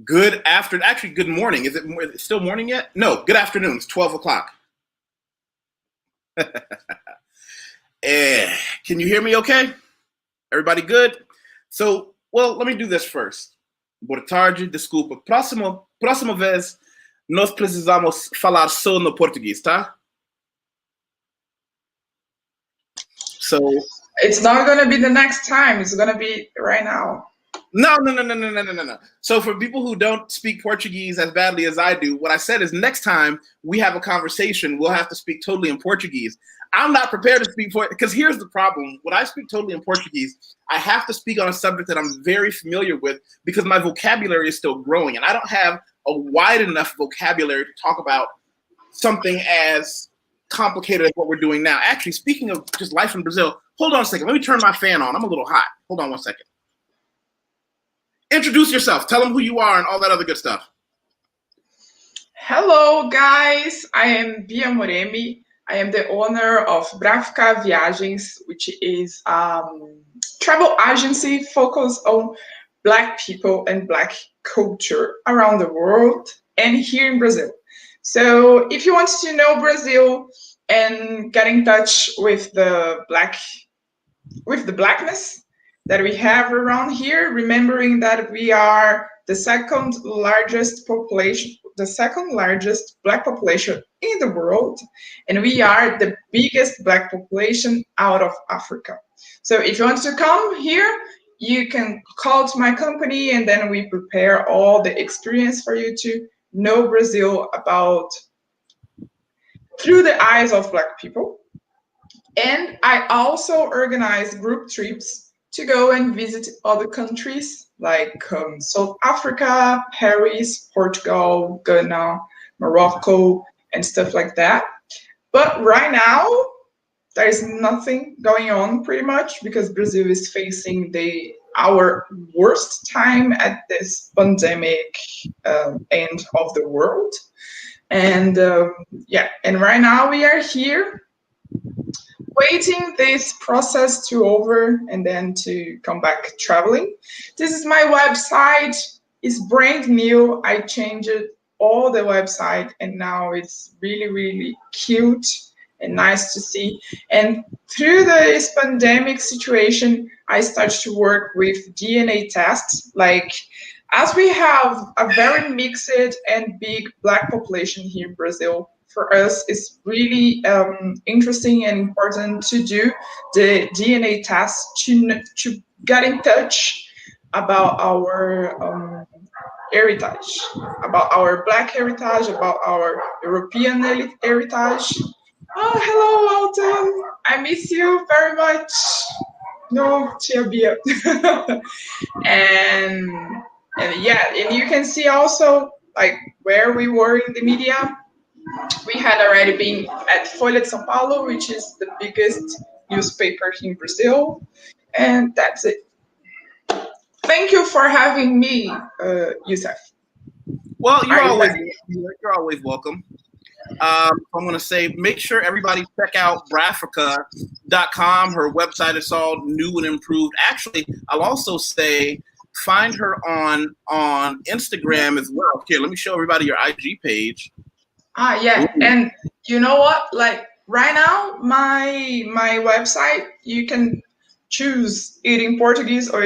Good afternoon. Actually, good morning. Is it still morning yet? No, good afternoon. It's 12 o'clock. Can you hear me okay? Everybody good? So, well, let me do this first. Boa tarde, desculpa. Próxima vez, nós precisamos falar só no português, tá? So it's not going to be the next time. It's going to be right now. No. So for people who don't speak Portuguese as badly as I do, what I said is next time we have a conversation, we'll have to speak totally in Portuguese. I'm not prepared to speak because here's the problem. When I speak totally in Portuguese, I have to speak on a subject that I'm very familiar with because my vocabulary is still growing, and I don't have a wide enough vocabulary to talk about something as complicated as what we're doing now. Actually, speaking of just life in Brazil, hold on a second. Let me turn my fan on. I'm a little hot. Hold on one second. Introduce yourself. Tell them who you are and all that other good stuff. Hello, guys. I am Bia Moremi. I am the owner of Brafica Viagens, which is travel agency focused on Black people and Black culture around the world and here in Brazil. So if you want to know Brazil and get in touch with the blackness that we have around here, remembering that we are the second largest Black population in the world, and we are the biggest Black population out of Africa. So if you want to come here, you can call to my company, and then we prepare all the experience for you to know Brazil through the eyes of Black people. And I also organize group trips to go and visit other countries like South Africa, Paris, Portugal, Ghana, Morocco, and stuff like that. But right now, there's nothing going on pretty much because Brazil is facing our worst time at this pandemic end of the world. And and right now we are here waiting this process to over and then to come back traveling. This is my website. It's brand new. I changed all the website and now it's really, really cute and nice to see. And through this pandemic situation, I started to work with DNA tests. Like, as we have a very mixed and big Black population here in Brazil, for us, it's really interesting and important to do the DNA test to get in touch about our heritage, about our Black heritage, about our European heritage. Oh, hello, Alton. I miss you very much. No, Tia Bia. and you can see also like where we were in the media. We had already been at Folha de São Paulo, which is the biggest newspaper in Brazil, and that's it. Thank you for having me, Yusef. Well, you're always welcome. I'm going to say, make sure everybody check out Brafica.com. Her website is all new and improved. Actually, I'll also say, find her on Instagram as well. Here, let me show everybody your IG page. Yeah, ooh. And you know what? Like right now, my website, you can choose it in Portuguese or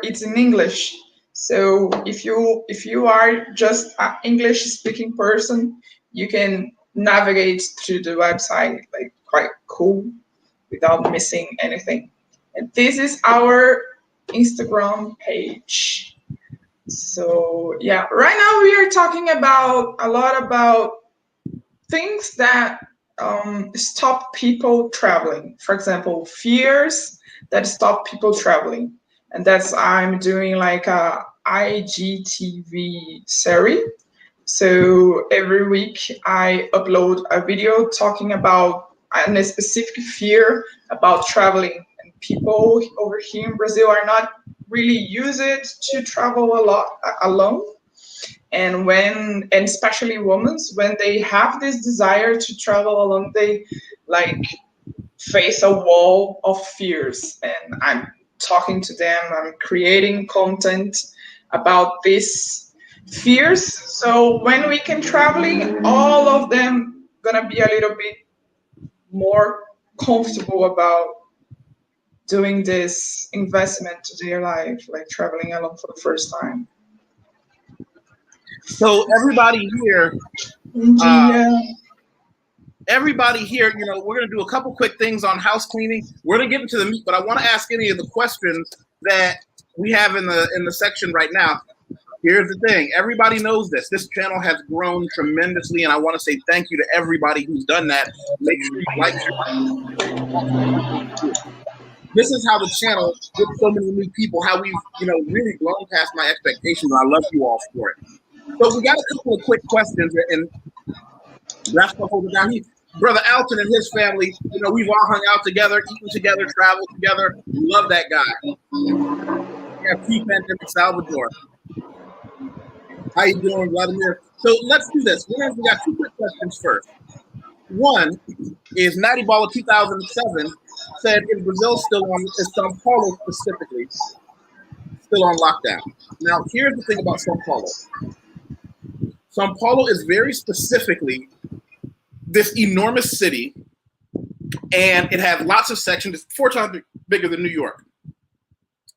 it's in English. So if you are just an English speaking person, you can navigate through the website like quite cool without missing anything. And this is our Instagram page. So yeah, right now we are talking a lot about things that stop people traveling. For example, fears that stop people traveling. And I'm doing like a IGTV series. So every week I upload a video talking about a specific fear about traveling. And people over here in Brazil are not really used to travel a lot alone. And especially women, when they have this desire to travel alone, they like face a wall of fears. And I'm talking to them, I'm creating content about this fears. So when we can traveling, all of them gonna be a little bit more comfortable about doing this investment to their life, like traveling alone for the first time. So everybody here, Yeah. everybody here, you know, we're going to do a couple quick things on house cleaning. We're going to get into the meat, but I want to ask any of the questions that we have in the section right now. Here's the thing. Everybody knows this. This channel has grown tremendously, and I want to say thank you to everybody who's done that. Make sure you like. This is how the channel gets so many new people, how we've, you know, really blown past my expectations, and I love you all for it. So we got a couple of quick questions, and that's what hold it down. Brother Alton and his family, you know, we've all hung out together, eaten together, traveled together. We love that guy. We have Chief in Salvador. How you doing, Vladimir? So let's do this. We got two quick questions first. One is Natty Baller 2007 said, is Brazil still on, is Sao Paulo specifically still on lockdown? Now, here's the thing about Sao Paulo. Sao Paulo is very specifically this enormous city, and it has lots of sections. It's 4 times bigger than New York.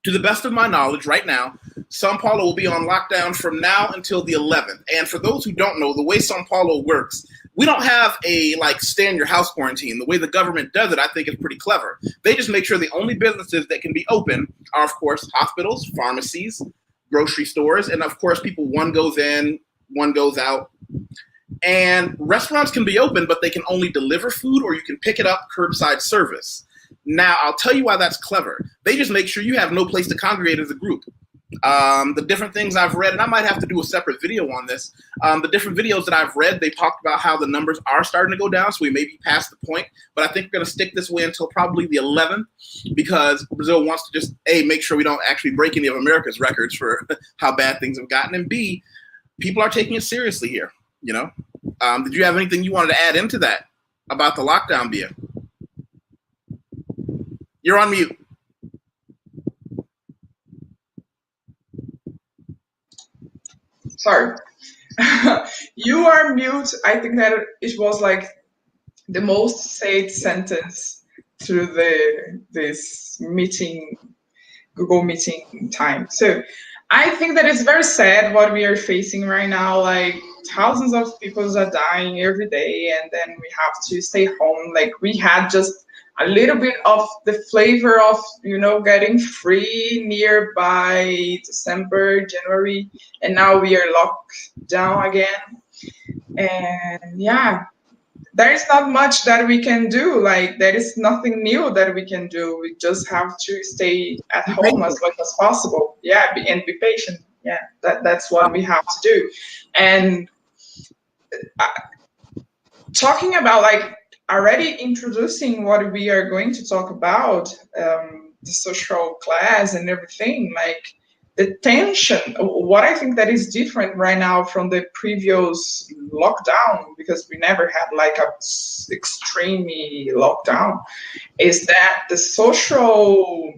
To the best of my knowledge, right now, Sao Paulo will be on lockdown from now until the 11th. And for those who don't know, the way Sao Paulo works, we don't have a like stay in your house quarantine. The way the government does it, I think, is pretty clever. They just make sure the only businesses that can be open are, of course, hospitals, pharmacies, grocery stores, and of course, people, one goes in, one goes out. And restaurants can be open, but they can only deliver food, or you can pick it up curbside service. Now, I'll tell you why that's clever. They just make sure you have no place to congregate as a group. The different things I've read, and I might have to do a separate video on this, the different videos that I've read, they talked about how the numbers are starting to go down, so we may be past the point, but I think we're going to stick this way until probably the 11th, because Brazil wants to just, A, make sure we don't actually break any of America's records for how bad things have gotten, and B, people are taking it seriously here, you know? Did you have anything you wanted to add into that about the lockdown, Bia? You're on mute. Sorry. You are mute. I think that it was like the most said sentence through this meeting, Google meeting time. So I think that it's very sad what we are facing right now. Like thousands of people are dying every day, and then we have to stay home. Like we had just a little bit of the flavor of, you know, getting free nearby December, January, and now we are locked down again. And yeah, there is not much that we can do. Like there is nothing new that we can do. We just have to stay at home as much as possible. Yeah, and be patient. Yeah, that's what we have to do. And talking about like already introducing what we are going to talk about, the social class and everything, like the tension, what I think that is different right now from the previous lockdown, because we never had like a extremely lockdown, is that the social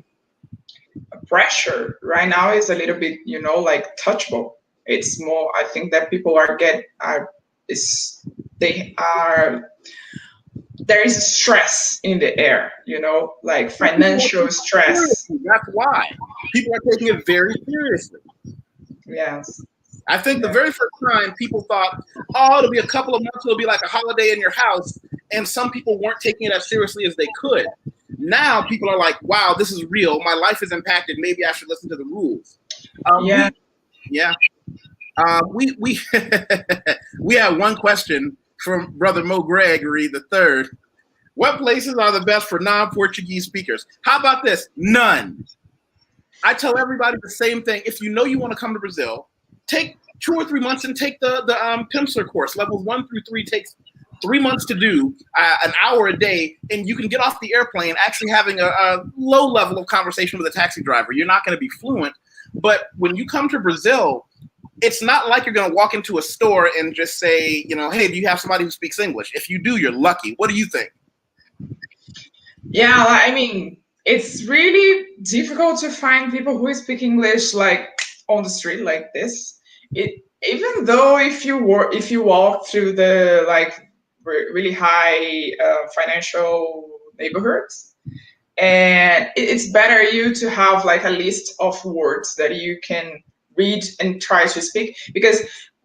pressure right now is a little bit, you know, like touchable. It's more, I think that people there is stress in the air, you know, like financial stress. That's why people are taking it very seriously. Yes. I think the very first time people thought, oh, it'll be a couple of months, it'll be like a holiday in your house, and some people weren't taking it as seriously as they could. Now people are like, wow, this is real. My life is impacted. Maybe I should listen to the rules. We have one question from Brother Mo Gregory III. What places are the best for non-Portuguese speakers? How about this? None. I tell everybody the same thing. If you know you want to come to Brazil, take 2 or 3 months and take the Pimsleur course. Levels 1 through 3 takes 3 months to do, an hour a day, and you can get off the airplane actually having a low level of conversation with a taxi driver. You're not going to be fluent, but when you come to Brazil, it's not like you're going to walk into a store and just say, you know, hey, do you have somebody who speaks English? If you do, you're lucky. What do you think? Yeah, I mean, it's really difficult to find people who speak English like on the street like this. even though if you walk through the like really high financial neighborhoods, and it's better you to have like a list of words that you can read and try to speak, because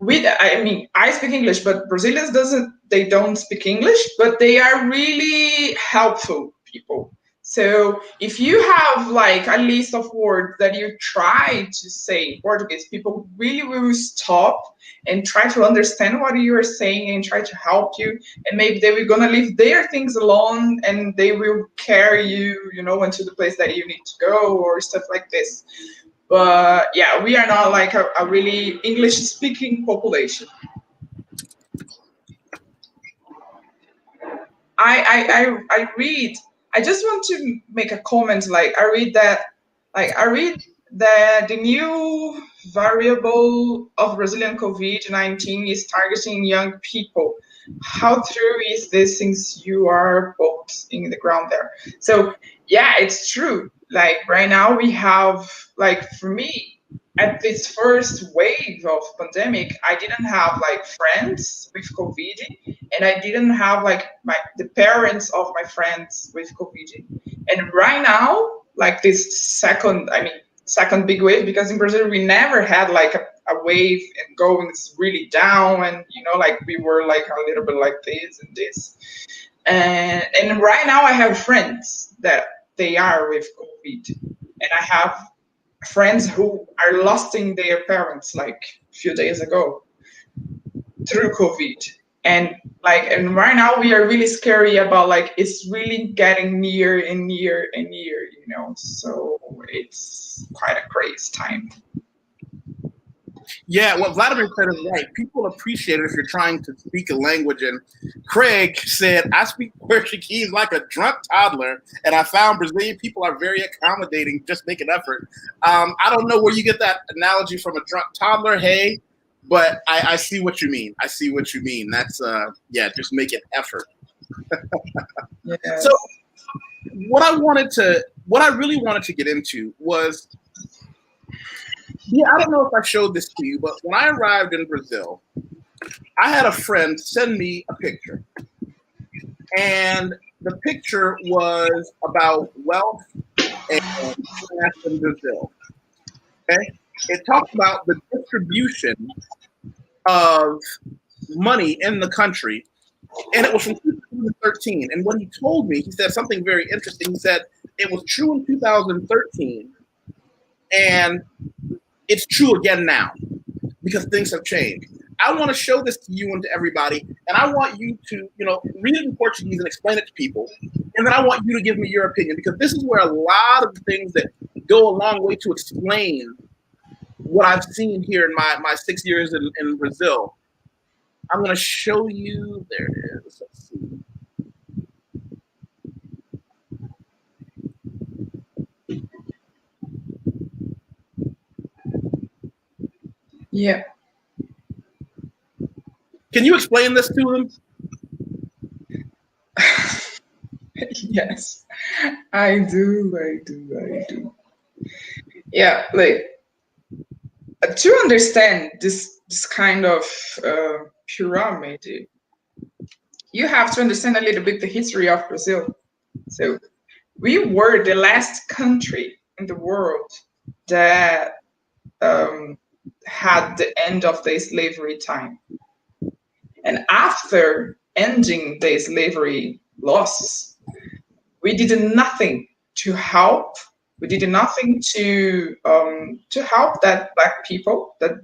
I speak English, but Brazilians don't speak English, but they are really helpful people. So if you have like a list of words that you try to say in Portuguese, people really will stop and try to understand what you are saying and try to help you. And maybe they will gonna leave their things alone and they will carry you, into the place that you need to go or stuff like this. But yeah, we are not like a really English speaking population. I read. I just want to make a comment. I read that the new variable of Brazilian COVID-19 is targeting young people. How true is this, since you are both in the ground there? So yeah, it's true. Like right now we have, like, for me, at this first wave of pandemic, I didn't have like friends with COVID, and I didn't have like the parents of my friends with COVID. And right now, like this second big wave, because in Brazil we never had like a wave and going really down, and like we were like a little bit like this and this. And right now I have friends that they are with COVID, and I have friends who are losing their parents like a few days ago through COVID. And right now we are really scary about like it's really getting near and near and near, so it's quite a crazy time. Yeah, what Vladimir said is right. People appreciate it if you're trying to speak a language. And Craig said, I speak Portuguese like a drunk toddler, and I found Brazilian people are very accommodating, just make an effort. I don't know where you get that analogy from, a drunk toddler, hey, but I see what you mean. I see what you mean. That's, just make an effort. Yes. So what I really wanted to get into was, I don't know if I showed this to you, but when I arrived in Brazil, I had a friend send me a picture. And the picture was about wealth and class in Brazil. Okay? It talked about the distribution of money in the country. And it was from 2013. And what he told me, he said something very interesting. He said it was true in 2013. And it's true again now because things have changed. I want to show this to you and to everybody, and I want you to, read it in Portuguese and explain it to people. And then I want you to give me your opinion, because this is where a lot of the things that go a long way to explain what I've seen here in my 6 years in Brazil. I'm going to show you. There it is. Let's see. Yeah. Can you explain this to them? Yes, I do. Yeah, like to understand this kind of pyramid, you have to understand a little bit the history of Brazil. So we were the last country in the world that had the end of the slavery time. And after ending the slavery losses, we did nothing to help. We did nothing to help that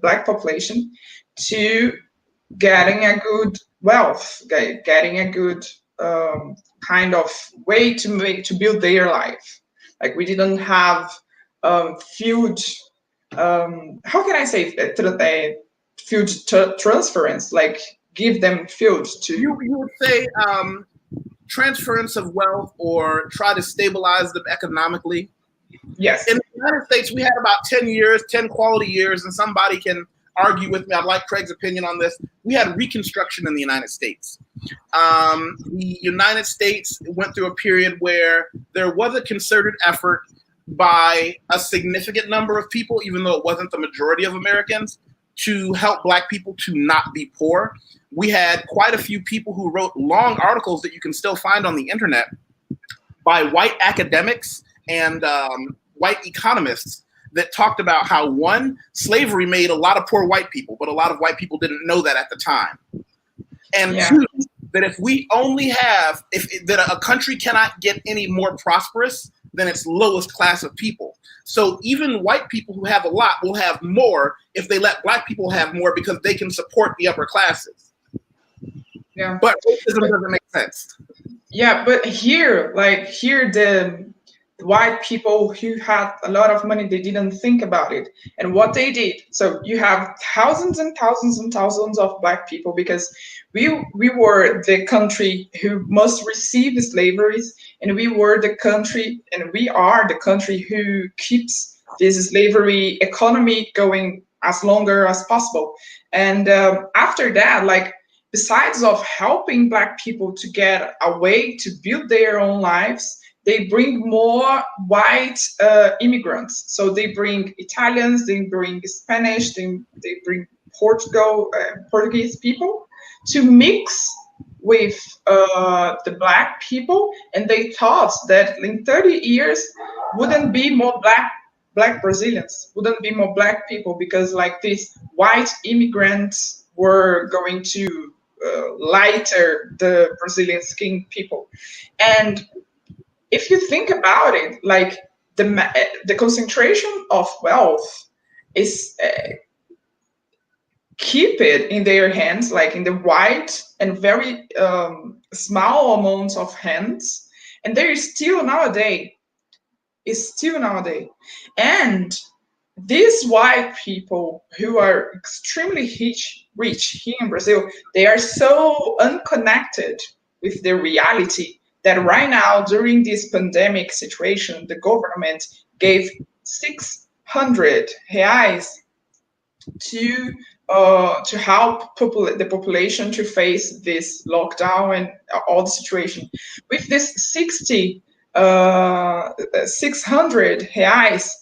black population, to getting a good wealth, getting a good kind of way to build their life. Like we didn't have field. How can I say field transference? Like give them field to. You would say transference of wealth, or try to stabilize them economically. Yes. In the United States, we had about 10 quality years, and somebody can argue with me. I'd like Craig's opinion on this. We had Reconstruction in the United States. The United States went through a period where there was a concerted effort by a significant number of people, even though it wasn't the majority of Americans, to help Black people to not be poor. We had quite a few people who wrote long articles that you can still find on the internet by white academics and white economists that talked about how, one, slavery made a lot of poor white people, but a lot of white people didn't know that at the time. And two, that if we only have, that a country cannot get any more prosperous than its lowest class of people. So even white people who have a lot will have more if they let Black people have more, because they can support the upper classes. Yeah. But racism doesn't make sense. Yeah, but here the white people who had a lot of money, they didn't think about it and what they did. So you have thousands and thousands and thousands of Black people, because we were the country who must receive slavery, and we were the country, and we are the country who keeps this slavery economy going as longer as possible. And after that, like, besides of helping Black people to get a way to build their own lives, they bring more white immigrants. So they bring Italians, they bring Spanish, they bring Portuguese people to mix with the Black people. And they thought that in 30 years wouldn't be more Black Brazilians, wouldn't be more Black people, because like these white immigrants were going to lighter the Brazilian skin people. And if you think about it, like the concentration of wealth is keep it in their hands, like in the white and very small amounts of hands, and there is still nowadays. And these white people who are extremely rich here in Brazil, they are so unconnected with the reality that right now, during this pandemic situation, the government gave 600 reais to help the population to face this lockdown and all the situation. With this 600 reais,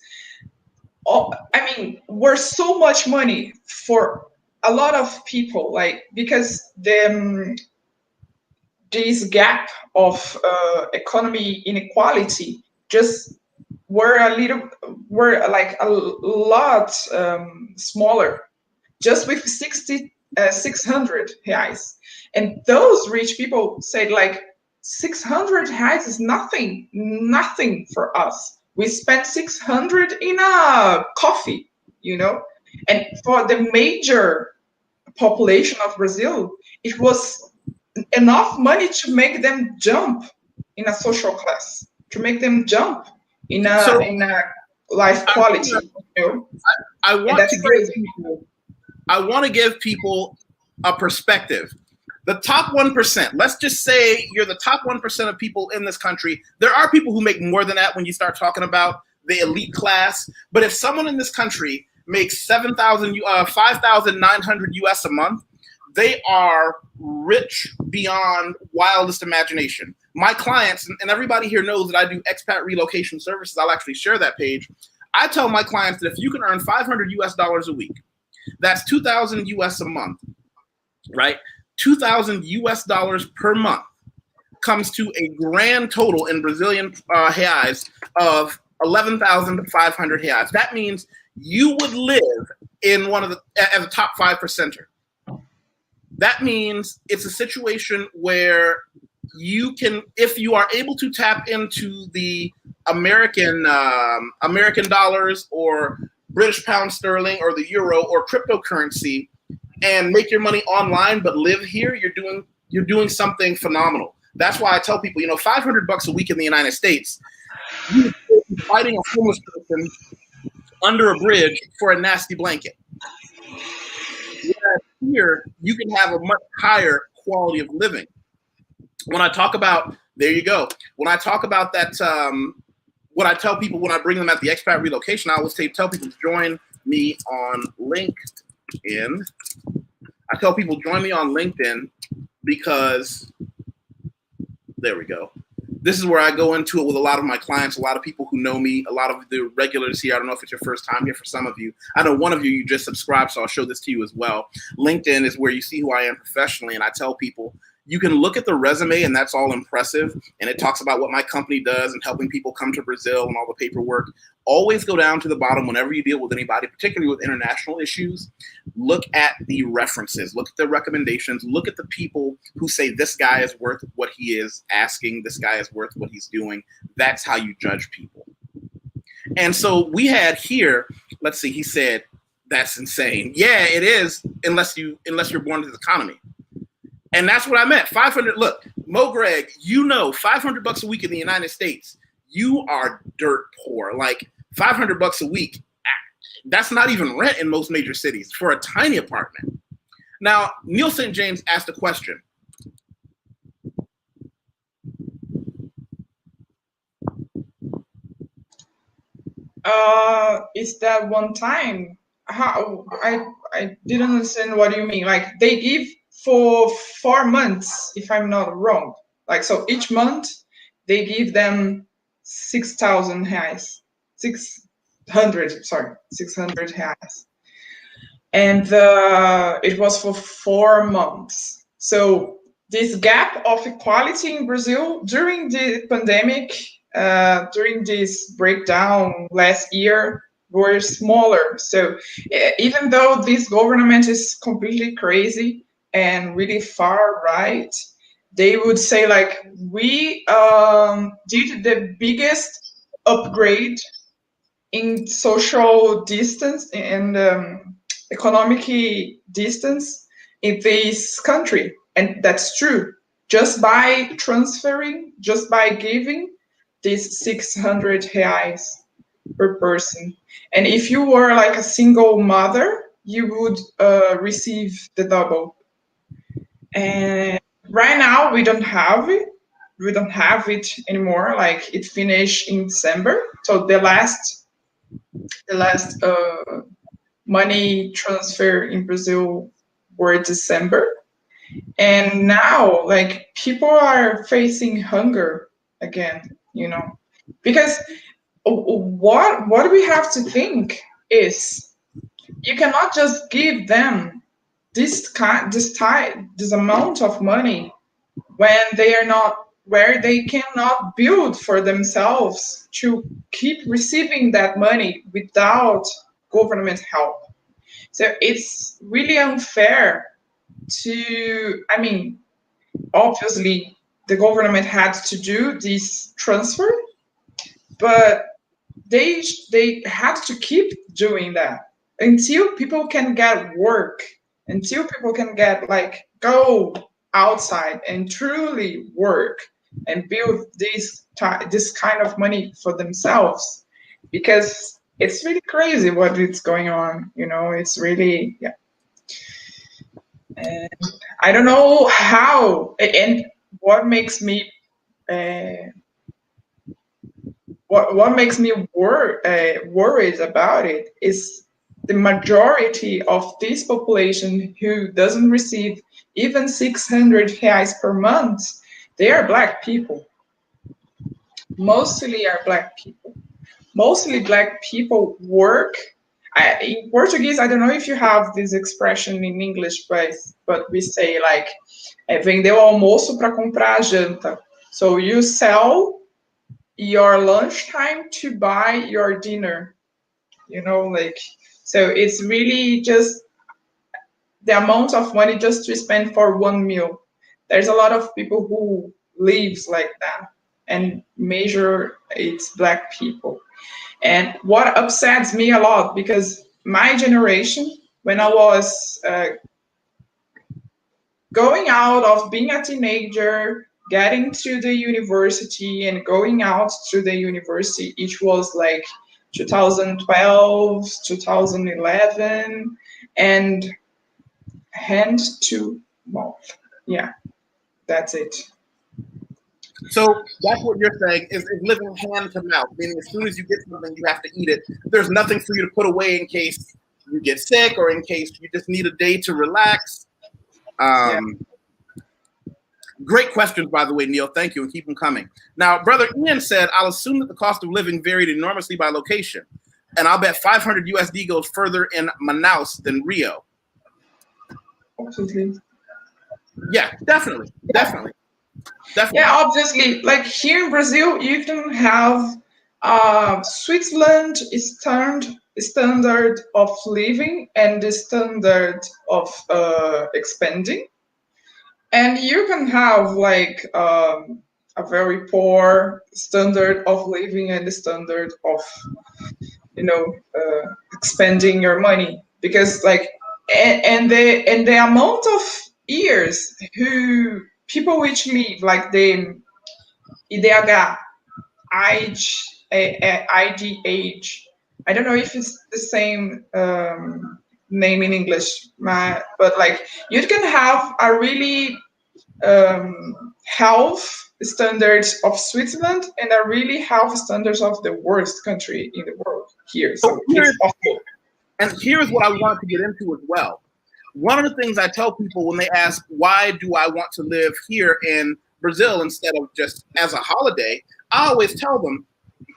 I mean, were so much money for a lot of people, like, because this gap of economy inequality just were like a lot smaller, just with 600 reais. And those rich people said, like, 600 reais is nothing for us. We spent 600 in a coffee, you know? And for the major population of Brazil, it was enough money to make them jump in a social class, to make them jump in a life quality. I want to give people a perspective. The top 1%, let's just say you're the top 1% of people in this country. There are people who make more than that when you start talking about the elite class. But if someone in this country makes $5,900 US a month, they are rich beyond wildest imagination. My clients, and everybody here knows that I do expat relocation services. I'll actually share that page. I tell my clients that if you can earn $500 US a week, that's 2,000 US a month, right? 2,000 US dollars per month comes to a grand total in Brazilian reais of 11,500 reais. That means you would live in as a top 5%er. That means it's a situation where you can, if you are able to tap into the American dollars or British pound sterling or the euro or cryptocurrency, and make your money online but live here, you're doing something phenomenal. That's why I tell people, $500 a week in the United States, you're fighting a homeless person under a bridge for a nasty blanket. Whereas here, you can have a much higher quality of living. When I talk about, there you go. When I talk about that, what I tell people when I bring them at the expat relocation, I always tell people to join me on LinkedIn. I tell people join me on LinkedIn because, there we go. this is where I go into it with a lot of my clients, a lot of people who know me, a lot of the regulars here. I don't know if it's your first time here for some of you. I know one of you just subscribed, so I'll show this to you as well. LinkedIn is where you see who I am professionally, and I tell people, you can look at the resume and that's all impressive. And it talks about what my company does and helping people come to Brazil and all the paperwork. Always go down to the bottom whenever you deal with anybody, particularly with international issues. Look at the references, look at the recommendations, look at the people who say this guy is worth what he is asking, this guy is worth what he's doing. That's how you judge people. And so we had here, let's see, he said, that's insane. Yeah, it is, unless you're born into the economy. And that's what I meant. 500. Look, Mo Greg, you know, $500 a week in the United States, you are dirt poor. Like $500 a week, that's not even rent in most major cities for a tiny apartment. Now, Neil St. James asked a question. Is that one time? How I didn't understand what you mean. Like they give for 4 months, if I'm not wrong. Like, so each month they give them 6,000 reais, 600 reais. And it was for 4 months. So this gap of equality in Brazil during the pandemic, during this breakdown last year, were smaller. So even though this government is completely crazy and really far right, they would say like, we did the biggest upgrade in social distance and economic distance in this country. And that's true. Just by transferring, just by giving this 600 reais per person. And if you were like a single mother, you would receive the double. And right now we don't have it. We don't have it anymore. Like it finished in December. So the last money transfer in Brazil were December. And now like people are facing hunger again, you know, because what we have to think is you cannot just give them this amount of money when they are not where they cannot build for themselves to keep receiving that money without government help. So it's really unfair to, I mean, obviously the government had to do this transfer, but they had to keep doing that until people can get work, until people can get like go outside and truly work and build this kind of money for themselves, because it's really crazy what is going on, you know. It's really, yeah. And I don't know how, and what makes me what makes me worried about it is the majority of this population who doesn't receive even 600 reais per month, they are Black people. Mostly are Black people. Mostly Black people work. In Portuguese, I don't know if you have this expression in English, but we say like, vendeu almoço para comprar a janta. So you sell your lunchtime to buy your dinner, you know, like, so it's really just the amount of money just to spend for one meal. There's a lot of people who lives like that, and major it's Black people. And what upsets me a lot, because my generation, when I was going out of being a teenager, getting to the university and going out to the university, it was like 2012, 2011, and hand to mouth. Yeah, that's it. So that's what you're saying is living hand to mouth, meaning as soon as you get something, you have to eat it. There's nothing for you to put away in case you get sick or in case you just need a day to relax. Great questions, by the way, Neil. Thank you, and keep them coming. Now, Brother Ian said, I'll assume that the cost of living varied enormously by location, and I'll bet 500 USD goes further in Manaus than Rio. Absolutely. Yeah, definitely. Yeah, obviously, like here in Brazil, you can have Switzerland is standard of living and the standard of expanding. And you can have like a very poor standard of living and the standard of, expending your money, because like and the amount of years who people which live like the IDH IDH. I don't know if it's the same name in English, but like you can have a really health standards of Switzerland and a really health standards of the worst country in the world here. So it's awful. And here's what I want to get into as well. One of the things I tell people when they ask, why do I want to live here in Brazil instead of just as a holiday, I always tell them,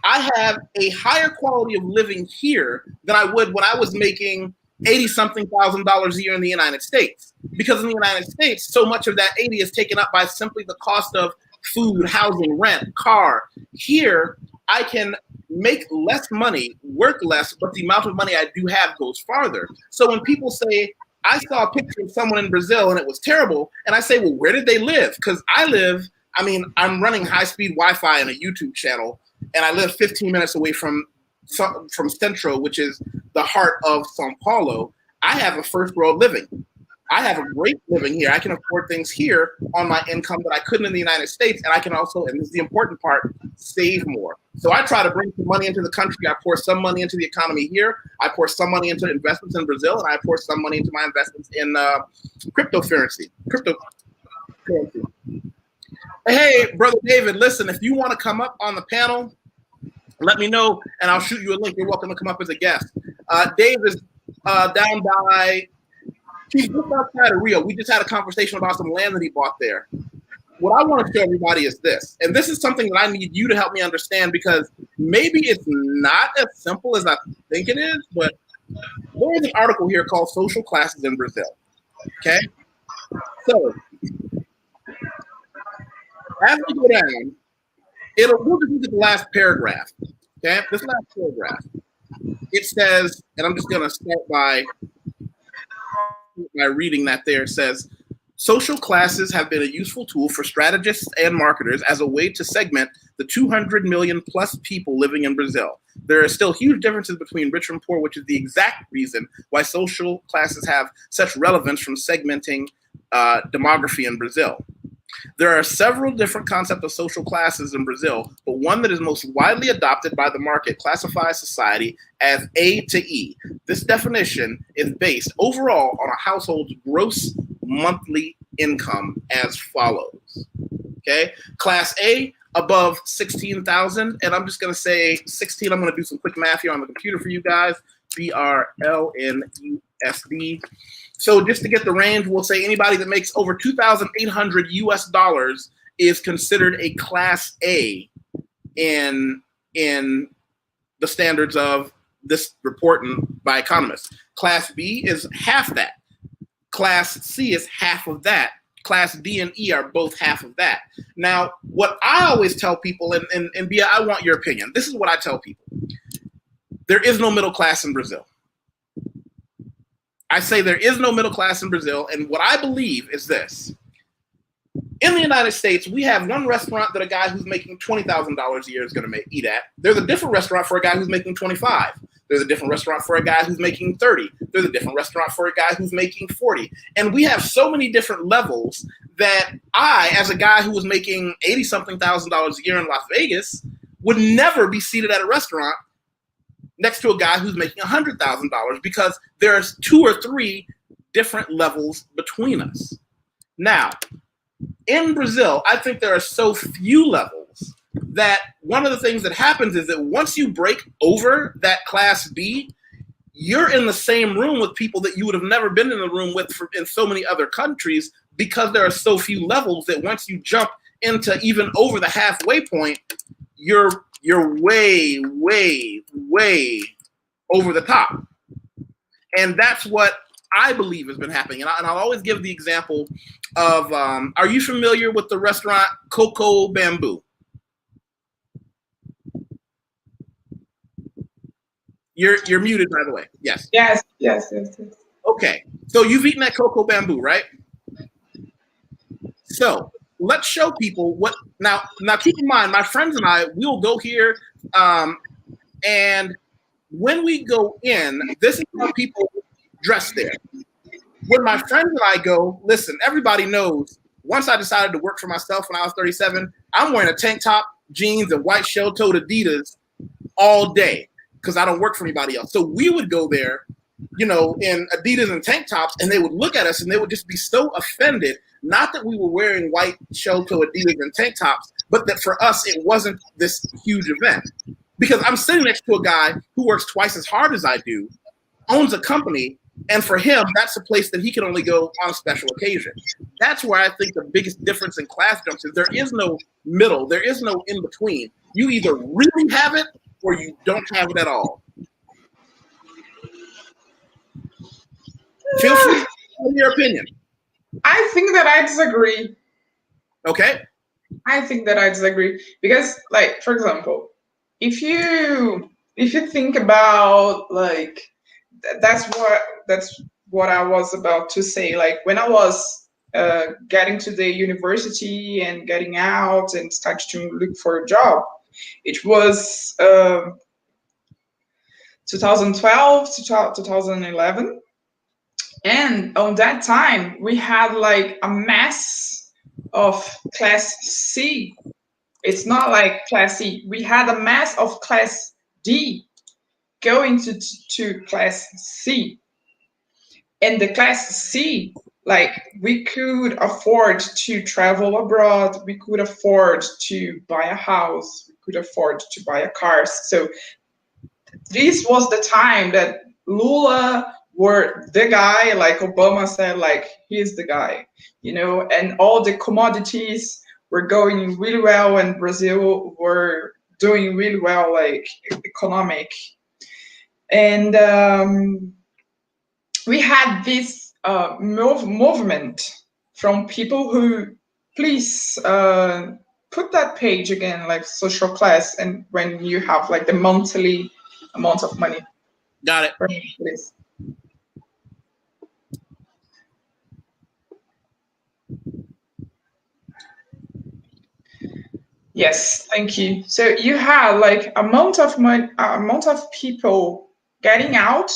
I have a higher quality of living here than I would when I was making $80-something thousand a year in the United States. Because in the United States, so much of that 80 is taken up by simply the cost of food, housing, rent, car. Here, I can make less money, work less, but the amount of money I do have goes farther. So when people say, I saw a picture of someone in Brazil and it was terrible, and I say, well, where did they live? Because I'm running high-speed Wi-Fi and a YouTube channel, and I live 15 minutes away from Centro, which is the heart of São Paulo. I have a first world living. I have a great living here. I can afford things here on my income that I couldn't in the United States. And I can also, and this is the important part, save more. So I try to bring some money into the country. I pour some money into the economy here. I pour some money into investments in Brazil, and I pour some money into my investments in cryptocurrency. Hey, Brother David, listen, if you want to come up on the panel, let me know, and I'll shoot you a link. You're welcome to come up as a guest. Dave is down by, he's just outside of Rio. We just had a conversation about some land that he bought there. What I want to show everybody is this, and this is something that I need you to help me understand, because maybe it's not as simple as I think it is, but there's an article here called Social Classes in Brazil, okay? So, as we go down, we'll just look at the last paragraph, okay? This last paragraph, it says, and I'm just going to start by reading that there. It says, social classes have been a useful tool for strategists and marketers as a way to segment the 200 million plus people living in Brazil. There are still huge differences between rich and poor, which is the exact reason why social classes have such relevance from segmenting demography in Brazil. There are several different concepts of social classes in Brazil, but one that is most widely adopted by the market classifies society as A to E. This definition is based overall on a household's gross monthly income as follows. Okay, Class A, above 16,000, and I'm just going to say 16. I'm going to do some quick math here on the computer for you guys. BRLNUSD. So just to get the range, we'll say anybody that makes over $2,800 is considered a Class A in the standards of this reporting by economists. Class B is half that. Class C is half of that. Class D and E are both half of that. Now, what I always tell people, and Bia, I want your opinion. This is what I tell people. There is no middle class in Brazil. I say there is no middle class in Brazil, and what I believe is this. In the United States, we have one restaurant that a guy who's making $20,000 a year is going to eat at. There's a different restaurant for a guy who's making 25. There's a different restaurant for a guy who's making 30. There's a different restaurant for a guy who's making 40. And we have so many different levels that I, as a guy who was making $80-something thousand a year in Las Vegas, would never be seated at a restaurant next to a guy who's making $100,000 because there's 2 or 3 different levels between us. Now, in Brazil, I think there are so few levels that one of the things that happens is that once you break over that Class B, you're in the same room with people that you would have never been in the room with in so many other countries because there are so few levels that once you jump into even over the halfway point, you're way, way, way over the top. And that's what I believe has been happening. And I'll always give the example of, are you familiar with the restaurant Coco Bamboo? You're muted, by the way. Yes. Yes. Okay. So you've eaten at Coco Bamboo, right? So let's show people what. Now keep in mind, my friends and I, we will go here, and when we go in, this is how people dress there. When my friends and I go, listen, everybody knows, once I decided to work for myself when I was 37, I'm wearing a tank top, jeans, and white shell-toed Adidas all day because I don't work for anybody else. So we would go there, in Adidas and tank tops, and they would look at us and they would just be so offended, not that we were wearing white shell-toed Adidas and tank tops, but that for us, it wasn't this huge event. Because I'm sitting next to a guy who works twice as hard as I do, owns a company, and for him, that's a place that he can only go on a special occasion. That's where I think the biggest difference in class jumps is there is no middle. There is no in between. You either really have it or you don't have it at all. Feel free to tell your opinion. I think that I disagree. Okay. I think that I disagree because, like, for example, if you think about, like, that's what I was about to say. Like, when I was getting to the university and getting out and started to look for a job, it was 2012 to 2011, and on that time we had like a mass of class C. It's not like class C. We had a mass of class D going to class C. And the class C, like, we could afford to travel abroad. We could afford to buy a house. We could afford to buy a car. So this was the time that Lula were the guy, like Obama said, like, he's the guy, and all the commodities were going really well, and Brazil were doing really well, like, economic. And we had this movement from people who, please put that page again, like social class, and when you have like the monthly amount of money. Got it. Please. Yes, thank you. So you had like amount of people getting out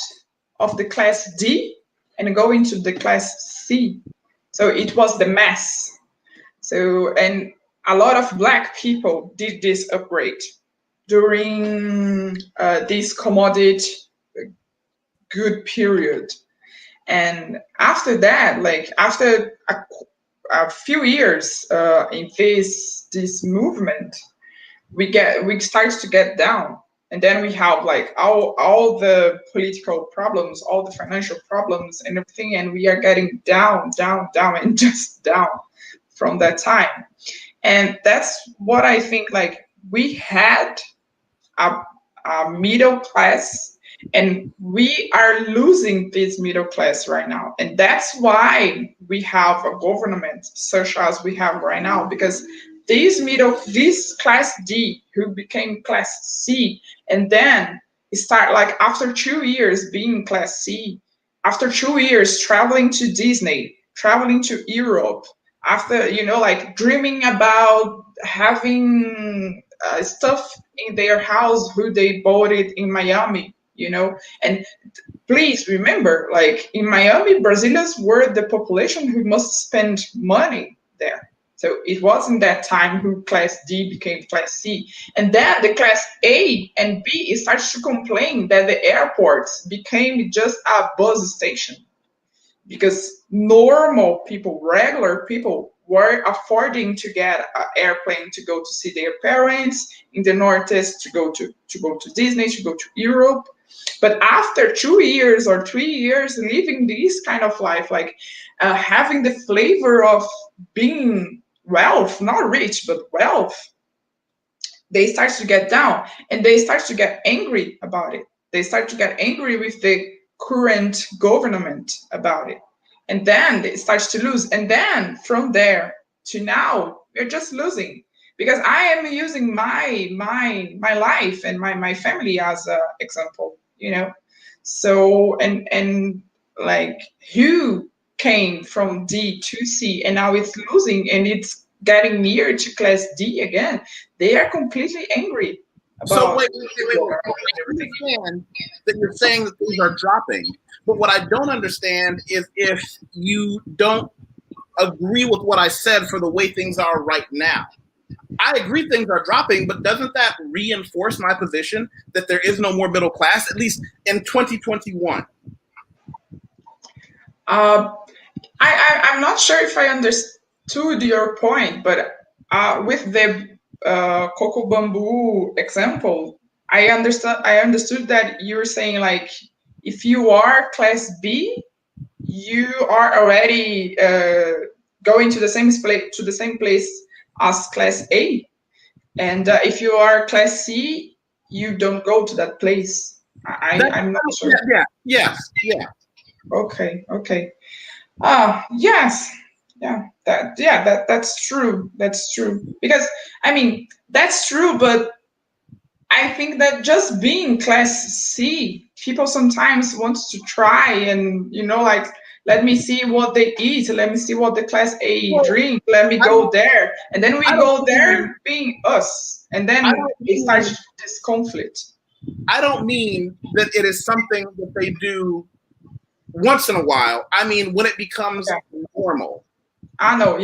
of the class D and going to the class C. So it was the mass. So, and a lot of Black people did this upgrade during this commodity good period. And after that, like, after a few years in this movement, we start to get down, and then we have like all the political problems, all the financial problems and everything, and we are getting down and just down from that time. And that's what I think, like, we had a middle class, and we are losing this middle class right now. And that's why we have a government such as we have right now, because this class D who became class C, and then start, like, after 2 years being class C, after 2 years traveling to Disney, traveling to Europe, after, like, dreaming about having stuff in their house who they bought it in Miami, and please remember, like, in Miami, Brazilians were the population who must spend money there. So it wasn't that time who class D became class C. And then the class A and B started to complain that the airports became just a bus station, because normal people, regular people, were affording to get an airplane to go to see their parents in the Northeast, to go to Disney, to go to Europe. But after 2 years or 3 years living this kind of life, like having the flavor of being wealth, not rich, but wealth, they start to get down and they start to get angry about it. They start to get angry with the current government about it. And then they start to lose. And then from there to now, we're just losing. Because I am using my life and my family as an example, you know. So and like who came from D to C and now it's losing and it's getting near to class D again, they are completely angry about. So wait. I understand that you're saying that things are dropping, but what I don't understand is if you don't agree with what I said for the way things are right now. I agree things are dropping, but doesn't that reinforce my position that there is no more middle class, at least in 2021? I'm not sure if I understood your point, but with the cocoa bamboo example, I understood that you're saying like if you are class B, you are already going to the same place as class A, and if you are class C, you don't go to that place. I'm not sure. Yeah. Okay. Yes. That's true. That's true. Because I mean, that's true, but I think that just being class C, people sometimes want to try and, you know, like, let me see what they eat, let me see what the class A drink, let me go there. And then we go there being us. And then it starts this conflict. I don't mean that it is something that they do once in a while. I mean when it becomes normal. I know,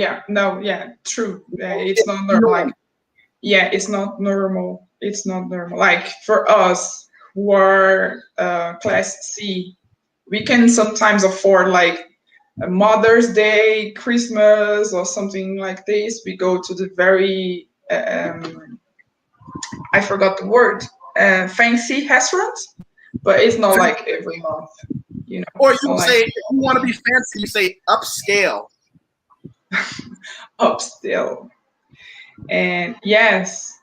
true. It's not normal. Like, it's not normal. It's not normal. Like for us who are class C, we can sometimes afford like a Mother's Day, Christmas, or something like this. We go to the very, I forgot the word, fancy restaurants, but it's not like every month, you know. Or you say, if you want to be fancy, you say upscale. Upscale. And yes,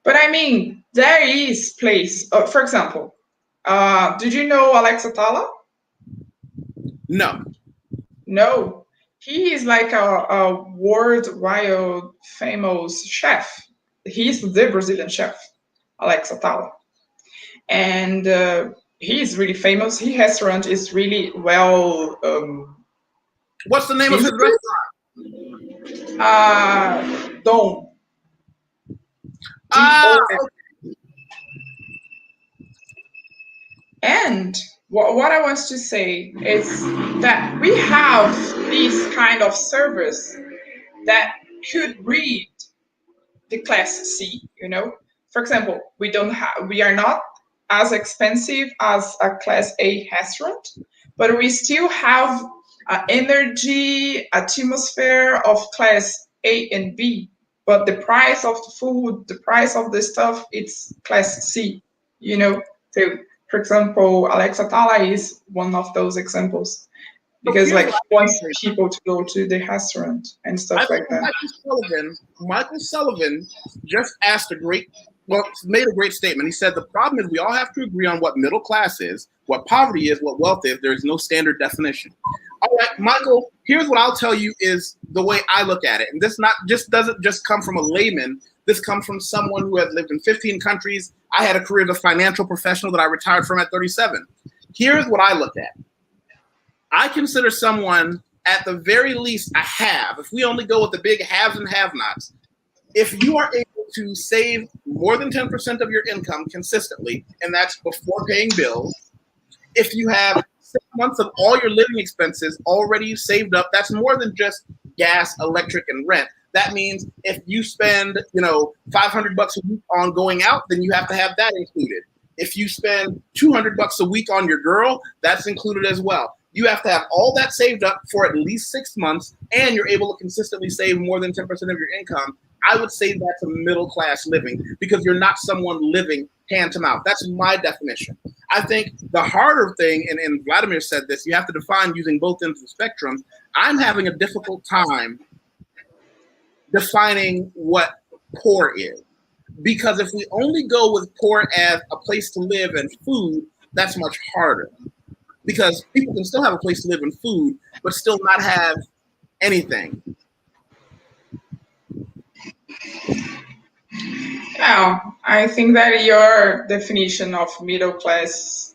but I mean, there is place. For example, did you know Alex Atala? No. No, he is like a worldwide famous chef. He's the Brazilian chef, Alex Atala, and he's really famous. His restaurant is really well. What's the name of his restaurant? Dom. And what I want to say is that we have this kind of service that could read the class C, you know. For example, we are not as expensive as a class A restaurant, but we still have an energy, atmosphere of class A and B. But the price of the food, the price of the stuff, it's class C, you know. So, for example, Alex Atala is one of those examples because like he wants people to go to the restaurant and stuff like that. Michael Sullivan just made a great statement. He said the problem is we all have to agree on what middle class is, what poverty is, what wealth is. There is no standard definition. All right, Michael, here's what I'll tell you is the way I look at it. And this doesn't just come from a layman. This comes from someone who has lived in 15 countries. I had a career as a financial professional that I retired from at 37. Here's what I look at. I consider someone at the very least a have. If we only go with the big haves and have-nots, if you are able to save more than 10% of your income consistently, and that's before paying bills, if you have 6 months of all your living expenses already saved up, that's more than just gas, electric, and rent. That means if you spend, $500 a week on going out, then you have to have that included. If you spend $200 a week on your girl, that's included as well. You have to have all that saved up for at least 6 months, and you're able to consistently save more than 10% of your income. I would say that's a middle class living because you're not someone living hand to mouth. That's my definition. I think the harder thing, and Vladimir said this, you have to define using both ends of the spectrum. I'm having a difficult time defining what poor is. Because if we only go with poor as a place to live and food, that's much harder. Because people can still have a place to live and food, but still not have anything. Now, I think that your definition of middle class,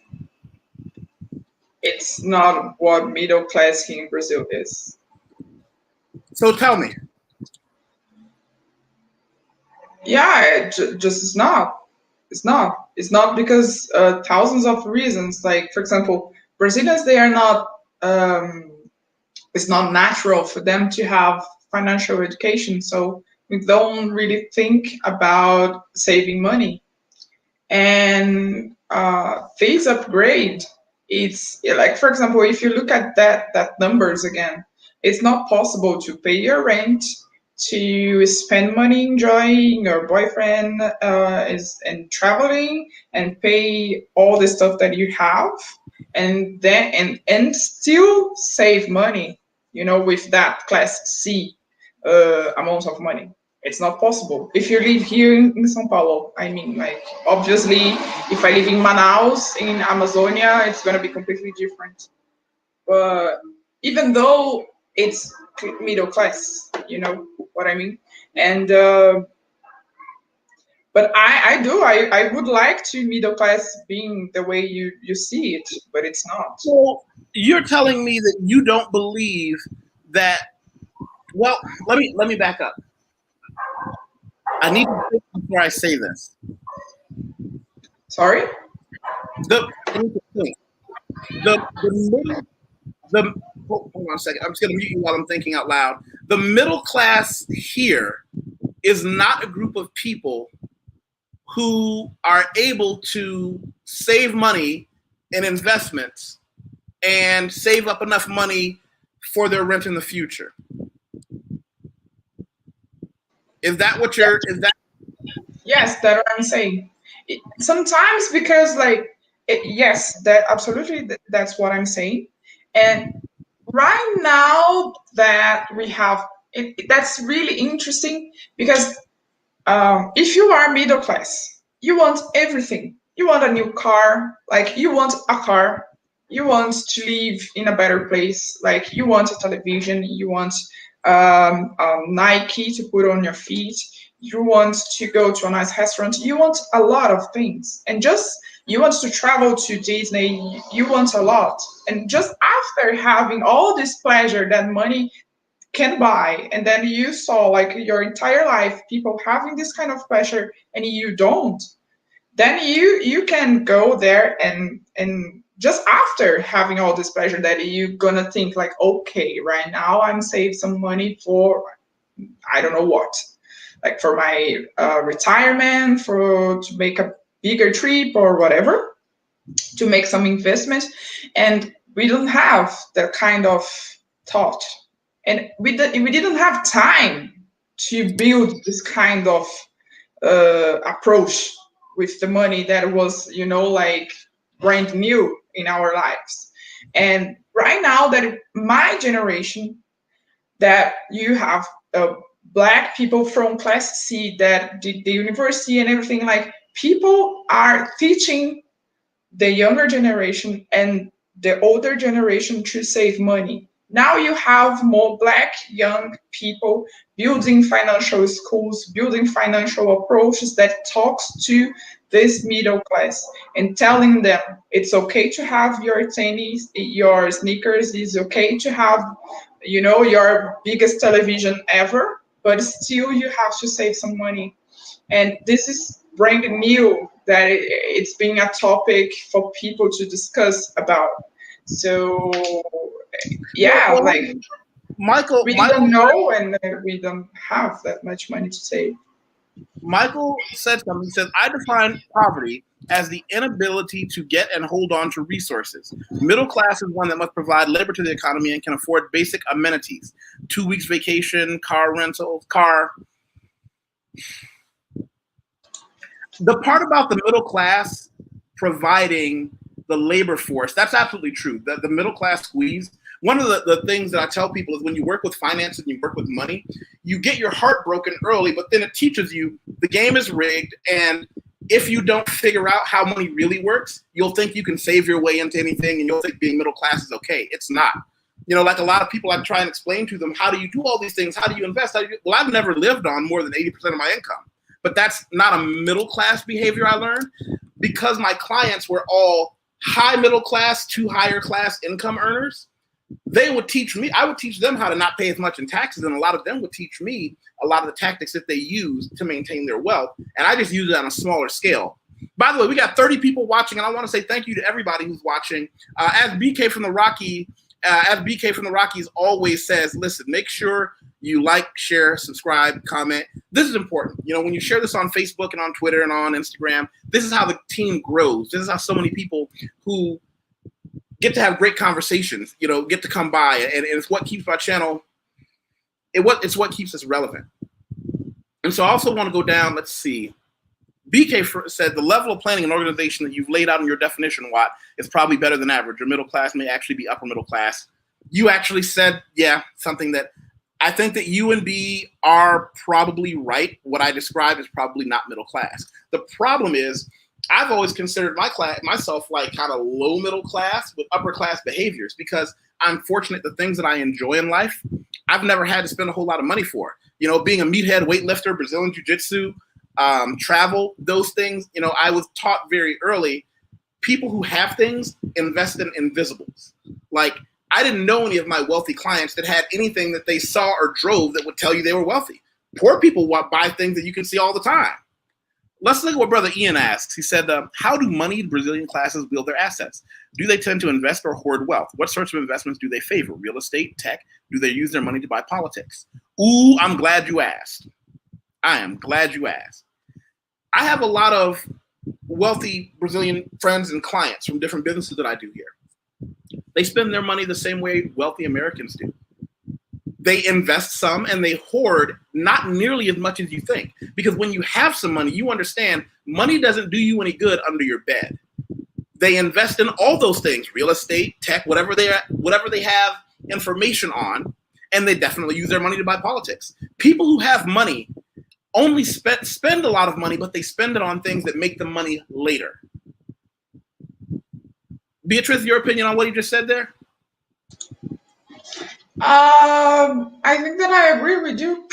it's not what middle class here in Brazil is. So tell me. Yeah, just it's not. It's not. It's not because thousands of reasons. Like, for example, Brazilians, they are not. It's not natural for them to have financial education, so we don't really think about saving money. And this upgrade, it's like, for example, if you look at that numbers again, it's not possible to pay your rent, to spend money enjoying your boyfriend and traveling, and pay all the stuff that you have, and then and still save money, with that class C amount of money. It's not possible. If you live here in São Paulo, I mean, like, obviously, if I live in Manaus, in Amazonia, it's going to be completely different. But even though it's middle class, you know what I mean? And but I would like to middle class being the way you see it, but it's not. So you're telling me that you don't believe that. Well, let me back up. I need to think before I say this. Sorry? Hold on a second. I'm just going to mute you while I'm thinking out loud. The middle class here is not a group of people who are able to save money in investments and save up enough money for their rent in the future. Is that what you're? Is that? Yes, that's what I'm saying. Sometimes because yes, that absolutely that's what I'm saying. And right now that we have that's really interesting because if you are middle class, you want everything. You want a new car, like you want a car. You want to live in a better place, like you want a television. You want Nike to put on your feet. You want to go to a nice restaurant. You want a lot of things, and just you want to travel to Disney. You want a lot, and just after having all this pleasure that money can buy, and then you saw like your entire life people having this kind of pleasure, and you don't. Then you can go there and just after having all this pleasure that you're gonna think like, okay, right now I'm save some money for I don't know what, like for my retirement, to make a bigger trip or whatever, to make some investment. And we don't have that kind of thought, and we didn't have time to build this kind of approach with the money that was like brand new in our lives. And right now that my generation, that you have Black people from class C that did the university and everything, like people are teaching the younger generation and the older generation to save money. Now you have more Black young people building financial schools, building financial approaches that talks to this middle class and telling them it's okay to have your tennis, your sneakers, it's okay to have, your biggest television ever, but still you have to save some money. And this is brand new that it's being a topic for people to discuss about. So yeah, like Michael, we don't know, and we don't have that much money to save. Michael said something. He says, I define poverty as the inability to get and hold on to resources. Middle class is one that must provide labor to the economy and can afford basic amenities. 2 weeks vacation, car rental, car. The part about the middle class providing the labor force, that's absolutely true. The middle class squeeze. One of the things that I tell people is when you work with finance and you work with money, you get your heart broken early, but then it teaches you the game is rigged. And if you don't figure out how money really works, you'll think you can save your way into anything and you'll think being middle class is okay. It's not. You know, like a lot of people, I try and explain to them, how do you do all these things? How do you invest? Well, I've never lived on more than 80% of my income. But that's not a middle class behavior I learned because my clients were all high middle class to higher class income earners. They would teach me, I would teach them how to not pay as much in taxes, and a lot of them would teach me a lot of the tactics that they use to maintain their wealth, and I just use it on a smaller scale. By the way, we got 30 people watching, and I want to say thank you to everybody who's watching. As BK from the Rockies always says, listen, make sure you like, share, subscribe, comment. This is important. You know, when you share this on Facebook and on Twitter and on Instagram, this is how the team grows. This is how so many people who get to have great conversations, you know, get to come by, and it's what keeps our channel, it's what keeps us relevant. And so I also want to go down, let's see. BK said the level of planning and organization that you've laid out in your definition, Watt, is probably better than average. Your middle class may actually be upper middle class. You actually said, yeah, something that I think that you and B are probably right. What I described is probably not middle class. The problem is I've always considered myself like kind of low middle class with upper class behaviors because I'm fortunate the things that I enjoy in life, I've never had to spend a whole lot of money for. You know, being a meathead weightlifter, Brazilian jiu-jitsu, travel, those things, you know, I was taught very early, people who have things invest in invisibles. Like, I didn't know any of my wealthy clients that had anything that they saw or drove that would tell you they were wealthy. Poor people buy things that you can see all the time. Let's look at what Brother Ian asks. He said, how do moneyed Brazilian classes build their assets? Do they tend to invest or hoard wealth? What sorts of investments do they favor? Real estate, tech? Do they use their money to buy politics? Ooh, I'm glad you asked. I am glad you asked. I have a lot of wealthy Brazilian friends and clients from different businesses that I do here. They spend their money the same way wealthy Americans do. They invest some and they hoard not nearly as much as you think. Because when you have some money, you understand money doesn't do you any good under your bed. They invest in all those things, real estate, tech, whatever they have information on, and they definitely use their money to buy politics. People who have money only spend a lot of money, but they spend it on things that make them money later. Beatrice, your opinion on what you just said there? I think that I agree with you.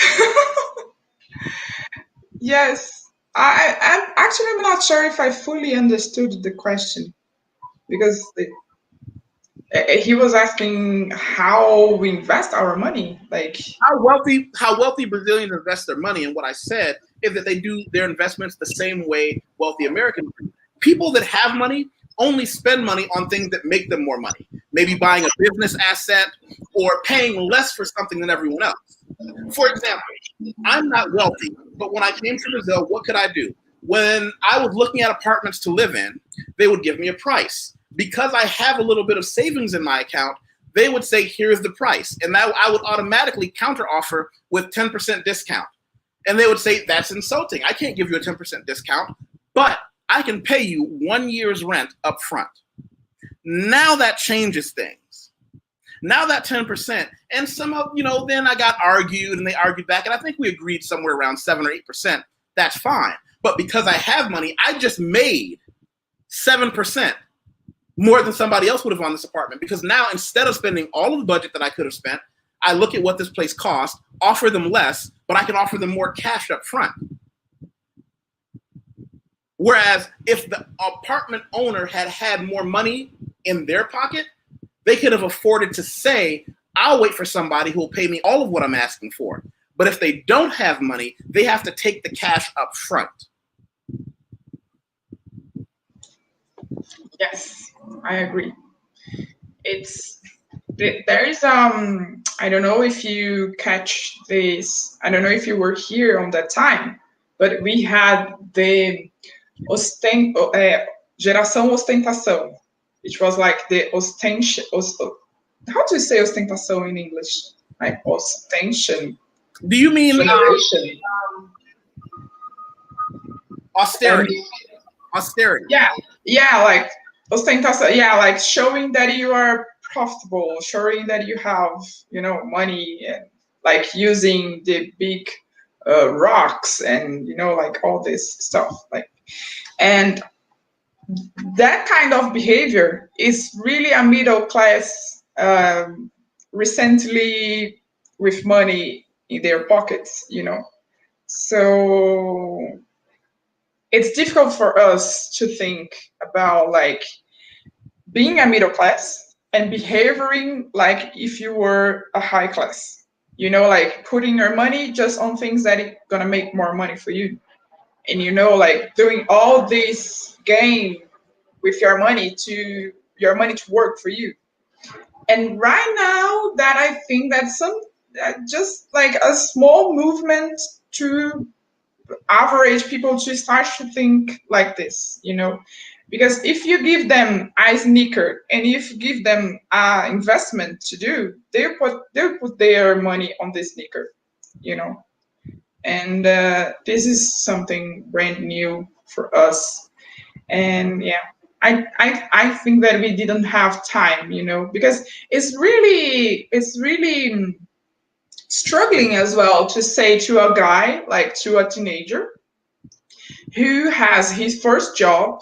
Yes, I'm not sure if I fully understood the question because he was asking how we invest our money, like how wealthy Brazilians invest their money. And what I said is that they do their investments the same way wealthy Americans do. People that have money only spend money on things that make them more money. Maybe buying a business asset or paying less for something than everyone else. For example, I'm not wealthy, but when I came to Brazil, what could I do? When I was looking at apartments to live in, they would give me a price. Because I have a little bit of savings in my account, they would say, here's the price. And I would automatically counteroffer with 10% discount. And they would say, that's insulting. I can't give you a 10% discount, but I can pay you 1 year's rent up front. Now that changes things. Now that 10%, and somehow, then I got argued and they argued back, and I think we agreed somewhere around 7 or 8%. That's fine. But because I have money, I just made 7% more than somebody else would have on this apartment. Because now instead of spending all of the budget that I could have spent, I look at what this place costs, offer them less, but I can offer them more cash up front. Whereas if the apartment owner had had more money in their pocket, they could have afforded to say, I'll wait for somebody who will pay me all of what I'm asking for. But if they don't have money, they have to take the cash up front. Yes, I agree. There is I don't know if you catch this, I don't know if you were here on that time, but we had the geração ostentação, which was like the ostentation. How do you say ostentação in English? Like ostentation. Do you mean generation? Austerity. Austerity. Yeah, like ostentação. Yeah, like showing that you are profitable, showing that you have, money, and like using the big rocks and like all this stuff. Like, and that kind of behavior is really a middle class recently with money in their pockets, So it's difficult for us to think about like being a middle class and behaving like if you were a high class, like putting your money just on things that are gonna make more money for you. And like doing all this game with your money to work for you. And right now that I think that's just like a small movement to average people to start to think like this, because if you give them a sneaker and if you give them an investment to do, they'll put their money on this sneaker, and this is something brand new for us. And yeah, I think that we didn't have time, because it's really struggling as well to say to a guy, like to a teenager who has his first job,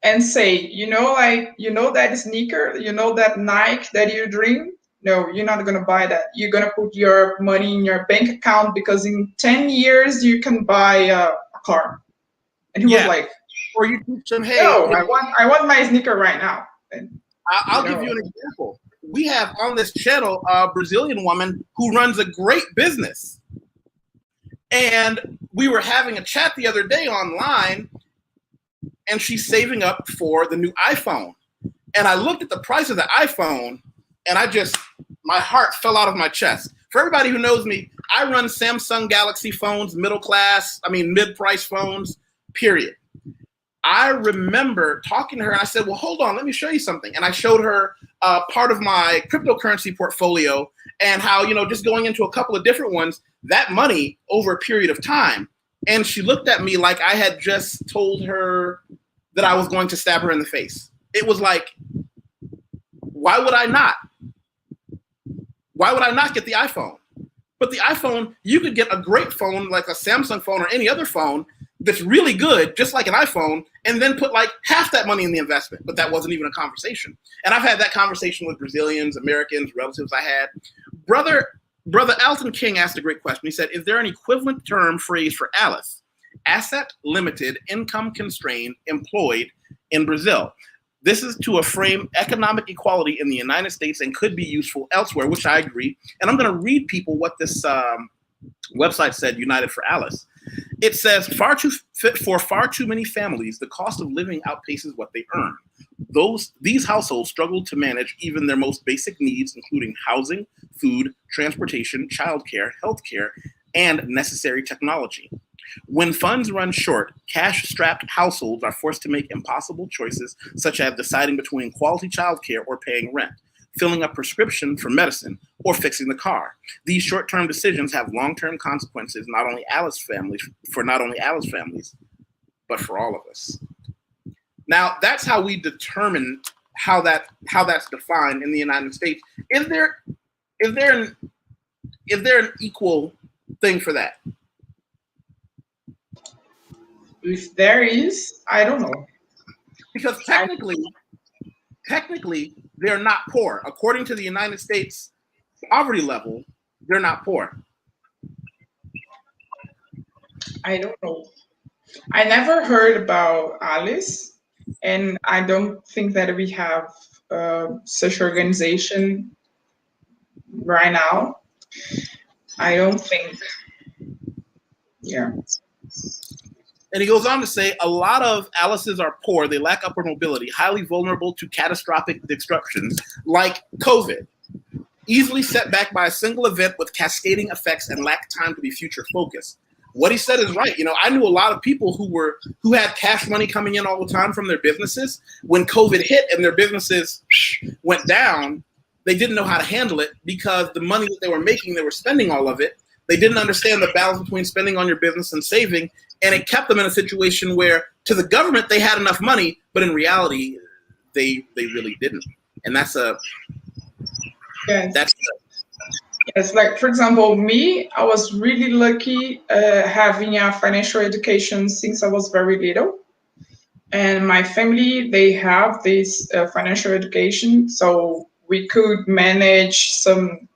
and say, that sneaker, that Nike that you dream. No, you're not gonna buy that. You're gonna put your money in your bank account because in 10 years you can buy a car. And he was like, or you teach them, hey, no, I want my sneaker right now. And, I'll give you an example. We have on this channel a Brazilian woman who runs a great business. And we were having a chat the other day online, and she's saving up for the new iPhone. And I looked at the price of the iPhone, and my heart fell out of my chest. For everybody who knows me, I run Samsung Galaxy phones, mid-price phones, period. I remember talking to her, and I said, well, hold on, let me show you something. And I showed her part of my cryptocurrency portfolio and how, just going into a couple of different ones, that money over a period of time. And she looked at me like I had just told her that I was going to stab her in the face. It was like, why would I not? Why would I not get the iPhone? But the iPhone, you could get a great phone like a Samsung phone or any other phone that's really good, just like an iPhone, and then put like half that money in the investment. But that wasn't even a conversation. And I've had that conversation with Brazilians, Americans, relatives I had. Brother Alton King asked a great question. He said, is there an equivalent term phrase for Alice? Asset limited, income constrained, employed in Brazil. This is to frame economic equality in the United States and could be useful elsewhere, which I agree. And I'm going to read people what this website said, United for Alice. It says, for far too many families, the cost of living outpaces what they earn. These households struggle to manage even their most basic needs, including housing, food, transportation, childcare, healthcare, and necessary technology. When funds run short, cash-strapped households are forced to make impossible choices, such as deciding between quality childcare or paying rent, filling a prescription for medicine, or fixing the car. These short-term decisions have long-term consequences for not only Alice families, but for all of us. Now, that's how we determine how that's defined in the United States. Is there an equal thing for that? If there is, I don't know. Because technically, they're not poor. According to the United States poverty level, they're not poor. I don't know. I never heard about Alice, and I don't think that we have such organization right now. I don't think. Yeah. And he goes on to say, a lot of Alice's are poor. They lack upward mobility, highly vulnerable to catastrophic disruptions like COVID, easily set back by a single event with cascading effects and lack time to be future focused. What he said is right. I knew a lot of people who had cash money coming in all the time from their businesses. When COVID hit and their businesses went down, they didn't know how to handle it because the money that they were making, they were spending all of it. They didn't understand the balance between spending on your business and saving. and it kept them in a situation where to the government they had enough money, but in reality they really didn't. And that's Yes. Yes, like for example, me, I was really lucky having a financial education since I was very little. And my family, they have this financial education, so we could manage some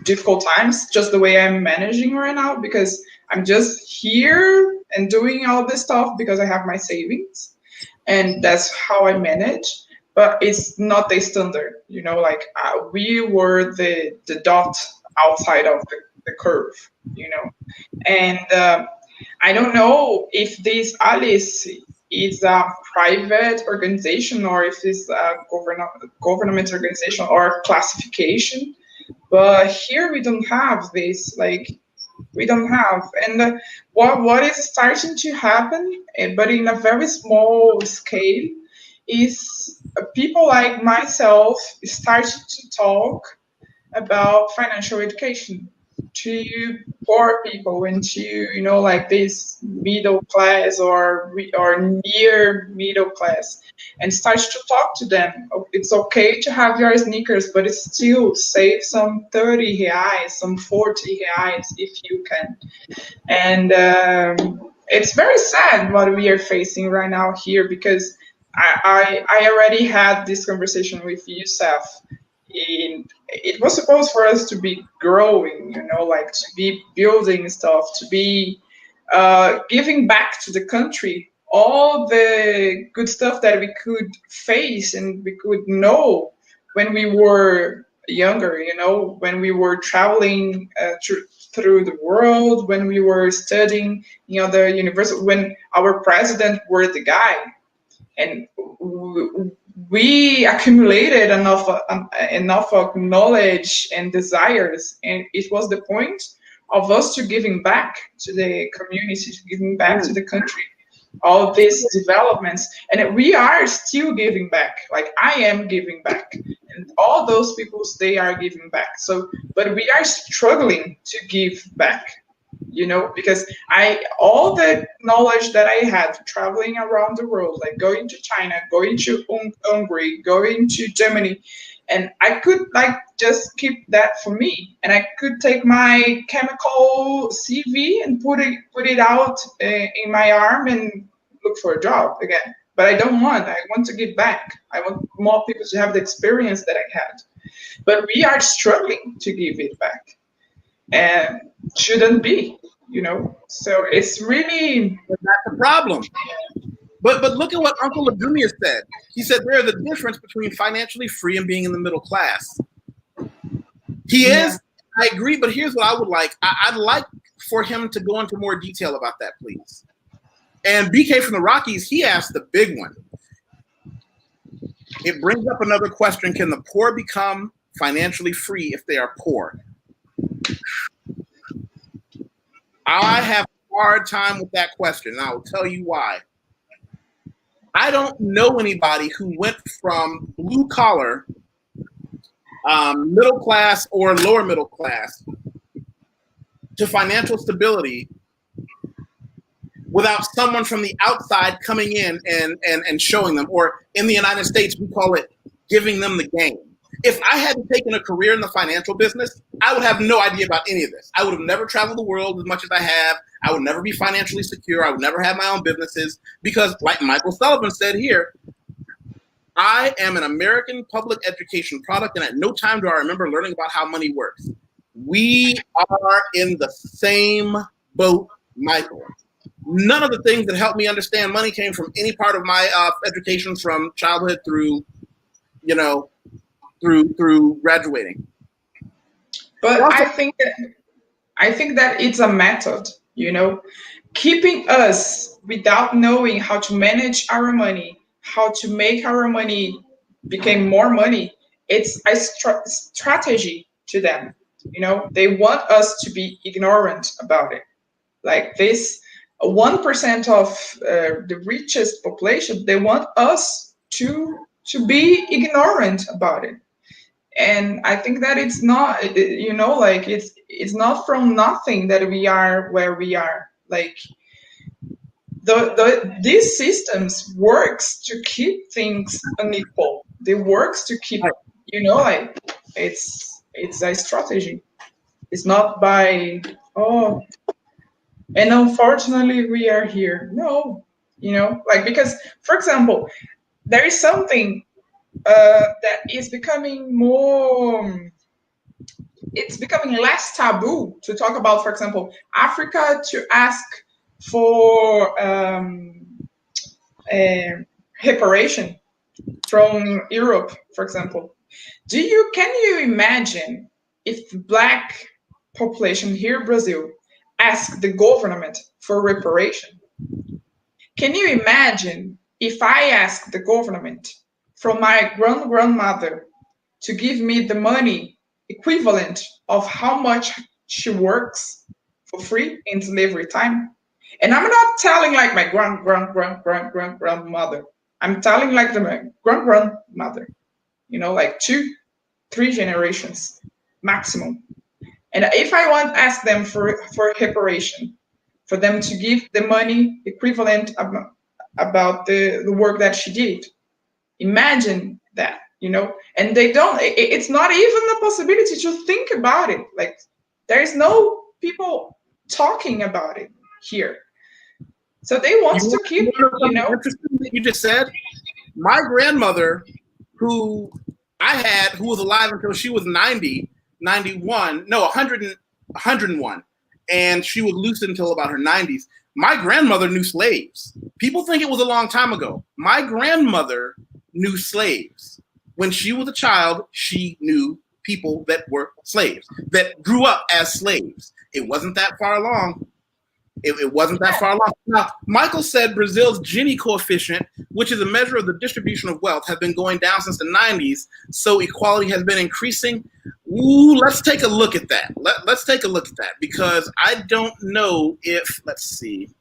difficult times just the way I'm managing right now, because I'm just here and doing all this stuff because I have my savings, and that's how I manage. But it's not the standard, you know, like we were the dot outside of the curve, you know. And I don't know if this Alice is a private organization or if it's a government organization or classification, but here we don't have this, like we don't have. And what is starting to happen, but in a very small scale, is people like myself starting to talk about financial education to poor people and to, you know, like this middle class or near middle class, and start to talk to them. It's okay to have your sneakers, but it's still save some 30 reais, some 40 reais if you can. And it's very sad what we are facing right now here, because I already had this conversation with Yusef. It was supposed for us to be growing, you know, like to be building stuff, to be giving back to the country all the good stuff that we could face and we could know when we were younger, you know, when we were traveling through the world, when we were studying in other universities, when our president were the guy. And we accumulated enough of knowledge and desires, and it was the point of us to giving back to the community, to giving back to the country, all these developments. And we are still giving back, like I am giving back, and all those people, they are giving back. So, but we are struggling to give back, you know, because all the knowledge that I had traveling around the world, like going to China, going to Hungary, going to Germany, and I could like just keep that for me, and I could take my chemical CV and put it out in my arm and look for a job again. But I don't want. I want to give back. I want more people to have the experience that I had. But we are struggling to give it back, and shouldn't be, you know. So it's really, that's the problem. But look at what Uncle Adumia said. He said there's the difference between financially free and being in the middle class. He is. I agree. But here's what I would like. I'd like for him to go into more detail about that, please. And BK from the Rockies, he asked the big one. It brings up another question: can the poor become financially free if they are poor? I have a hard time with that question, and I will tell you why. I don't know anybody who went from blue collar, middle class or lower middle class to financial stability without someone from the outside coming in and showing them. Or in the United States, we call it giving them the game. If I hadn't taken a career in the financial business, I would have no idea about any of this. I would have never traveled the world as much as I have. I would never be financially secure. I would never have my own businesses because, like Michael Sullivan said here, I am an American public education product, and at no time do I remember learning about how money works. We are in the same boat, Michael. None of the things that helped me understand money came from any part of my education from childhood through, through graduating. But I think that it's a method, keeping us without knowing how to manage our money, how to make our money become more money. It's a strategy to them. They want us to be ignorant about it. Like this 1% of the richest population, they want us to be ignorant about it. And I think that it's not, it's not from nothing that we are where we are. Like these systems works to keep things unequal. They works to keep, like it's a strategy. It's not by and unfortunately we are here. No, like because for example, there is something that is becoming more. It's becoming less taboo to talk about, for example, Africa to ask for reparation from Europe, for example. Can you imagine if the Black population here in Brazil ask the government for reparation? Can you imagine if I ask the government from my grandmother to give me the money equivalent of how much she works for free in slavery time? And I'm not telling like my grandmother. I'm telling like my grandmother, like 2-3 generations maximum. And if I want to ask them for reparation, for them to give the money equivalent about the work that she did, imagine that, and they don't, it's not even a possibility to think about it. Like there is no people talking about it here. So they want to keep, You just said, my grandmother, who was alive until she was 90, 91, no, 101, and she was loose until about her 90s. My grandmother knew slaves. People think it was a long time ago. My grandmother knew slaves. When she was a child, she knew people that were slaves, that grew up as slaves. It wasn't that far along. It wasn't that far along. Now, Michael said Brazil's Gini coefficient, which is a measure of the distribution of wealth, has been going down since the 90s, so equality has been increasing. Ooh, let's take a look at that. Let's take a look at that, because I don't know if, let's see.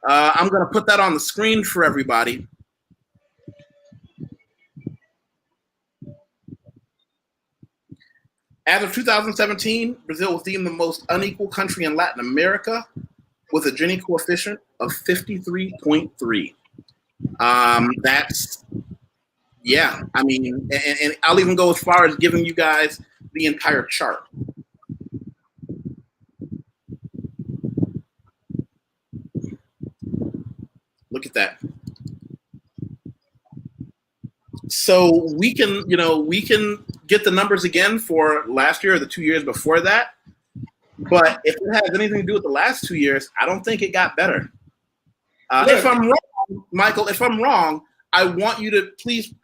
I'm going to put that on the screen for everybody. As of 2017, Brazil was deemed the most unequal country in Latin America with a Gini coefficient of 53.3. That's, yeah, I mean, and I'll even go as far as giving you guys the entire chart. Look at that. So we can get the numbers again for last year or the 2 years before that. But if it has anything to do with the last 2 years, I don't think it got better. If I'm wrong, Michael, if I'm wrong, I want you to please,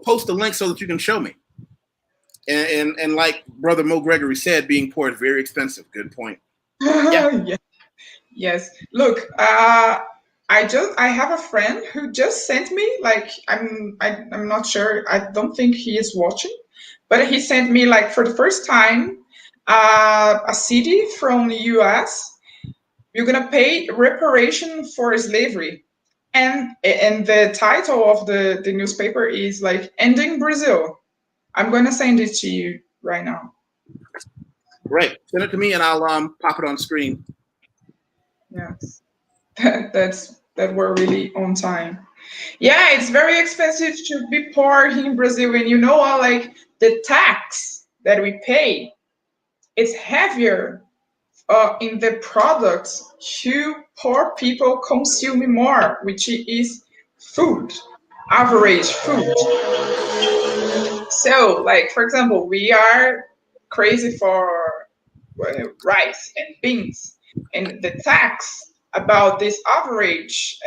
post a link so that you can show me. And like Brother Mo Gregory said, being poor is very expensive. Good point. Yeah. Yes. Look, I have a friend who just sent me, like, I'm not sure, I don't think he is watching, but he sent me, like, for the first time, a CD from the US. You're gonna pay reparation for slavery, and the title of the newspaper is like Ending Brazil. I'm gonna send it to you right now. Great, send it to me and I'll pop it on screen. Yes, that we're really on time. Yeah, it's very expensive to be poor in Brazil, and like the tax that we pay, it's heavier in the products to poor people consume more, which is food, average food. So, like, for example, we are crazy for rice and beans, and the tax about this average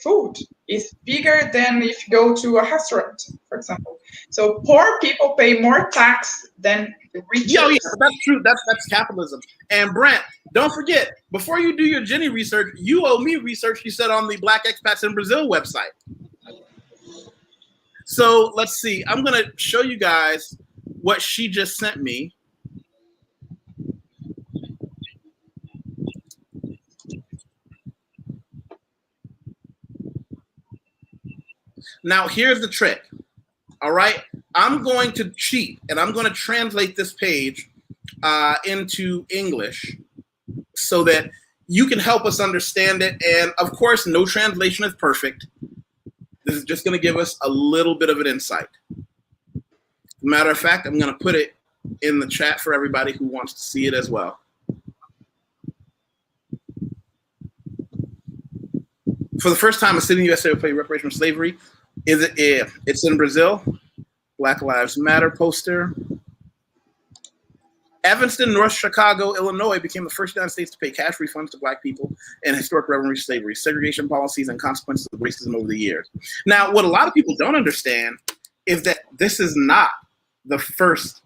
food is bigger than if you go to a restaurant, for example. So poor people pay more tax than the rich. Yeah, that's true. That's capitalism. And Brent, don't forget, before you do your Gini research, you owe me research you said on the Black Expats in Brazil website. So let's see. I'm going to show you guys what she just sent me. Now, here's the trick. All right. I'm going to cheat and I'm going to translate this page into English so that you can help us understand it. And of course, no translation is perfect. This is just going to give us a little bit of an insight. Matter of fact, I'm going to put it in the chat for everybody who wants to see it as well. For the first time, a city in the USA will pay reparations for slavery. Is it? Yeah, it's in Brazil. Black Lives Matter poster. Evanston, North Chicago, Illinois became the first United States to pay cash refunds to Black people and historic reparations for slavery, segregation policies, and consequences of racism over the years. Now, what a lot of people don't understand is that this is not the first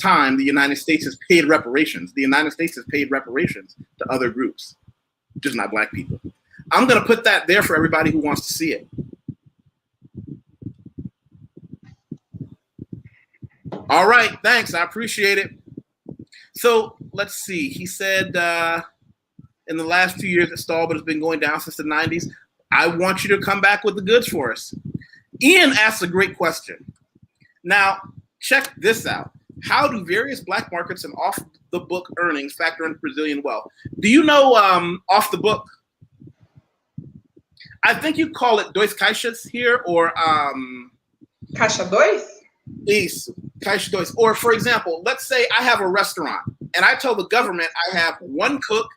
time the United States has paid reparations. The United States has paid reparations to other groups, just not Black people. I'm going to put that there for everybody who wants to see it. All right, thanks. I appreciate it. So let's see. He said in the last 2 years it stalled, but it's been going down since the 90s. I want you to come back with the goods for us. Ian asks a great question. Now, check this out. How do various Black markets and off-the-book earnings factor into Brazilian wealth? Do you know off-the-book? I think you call it dois caixas here, or Caixa dois? Isso, caixa dois. Or for example, let's say I have a restaurant and I tell the government I have one cook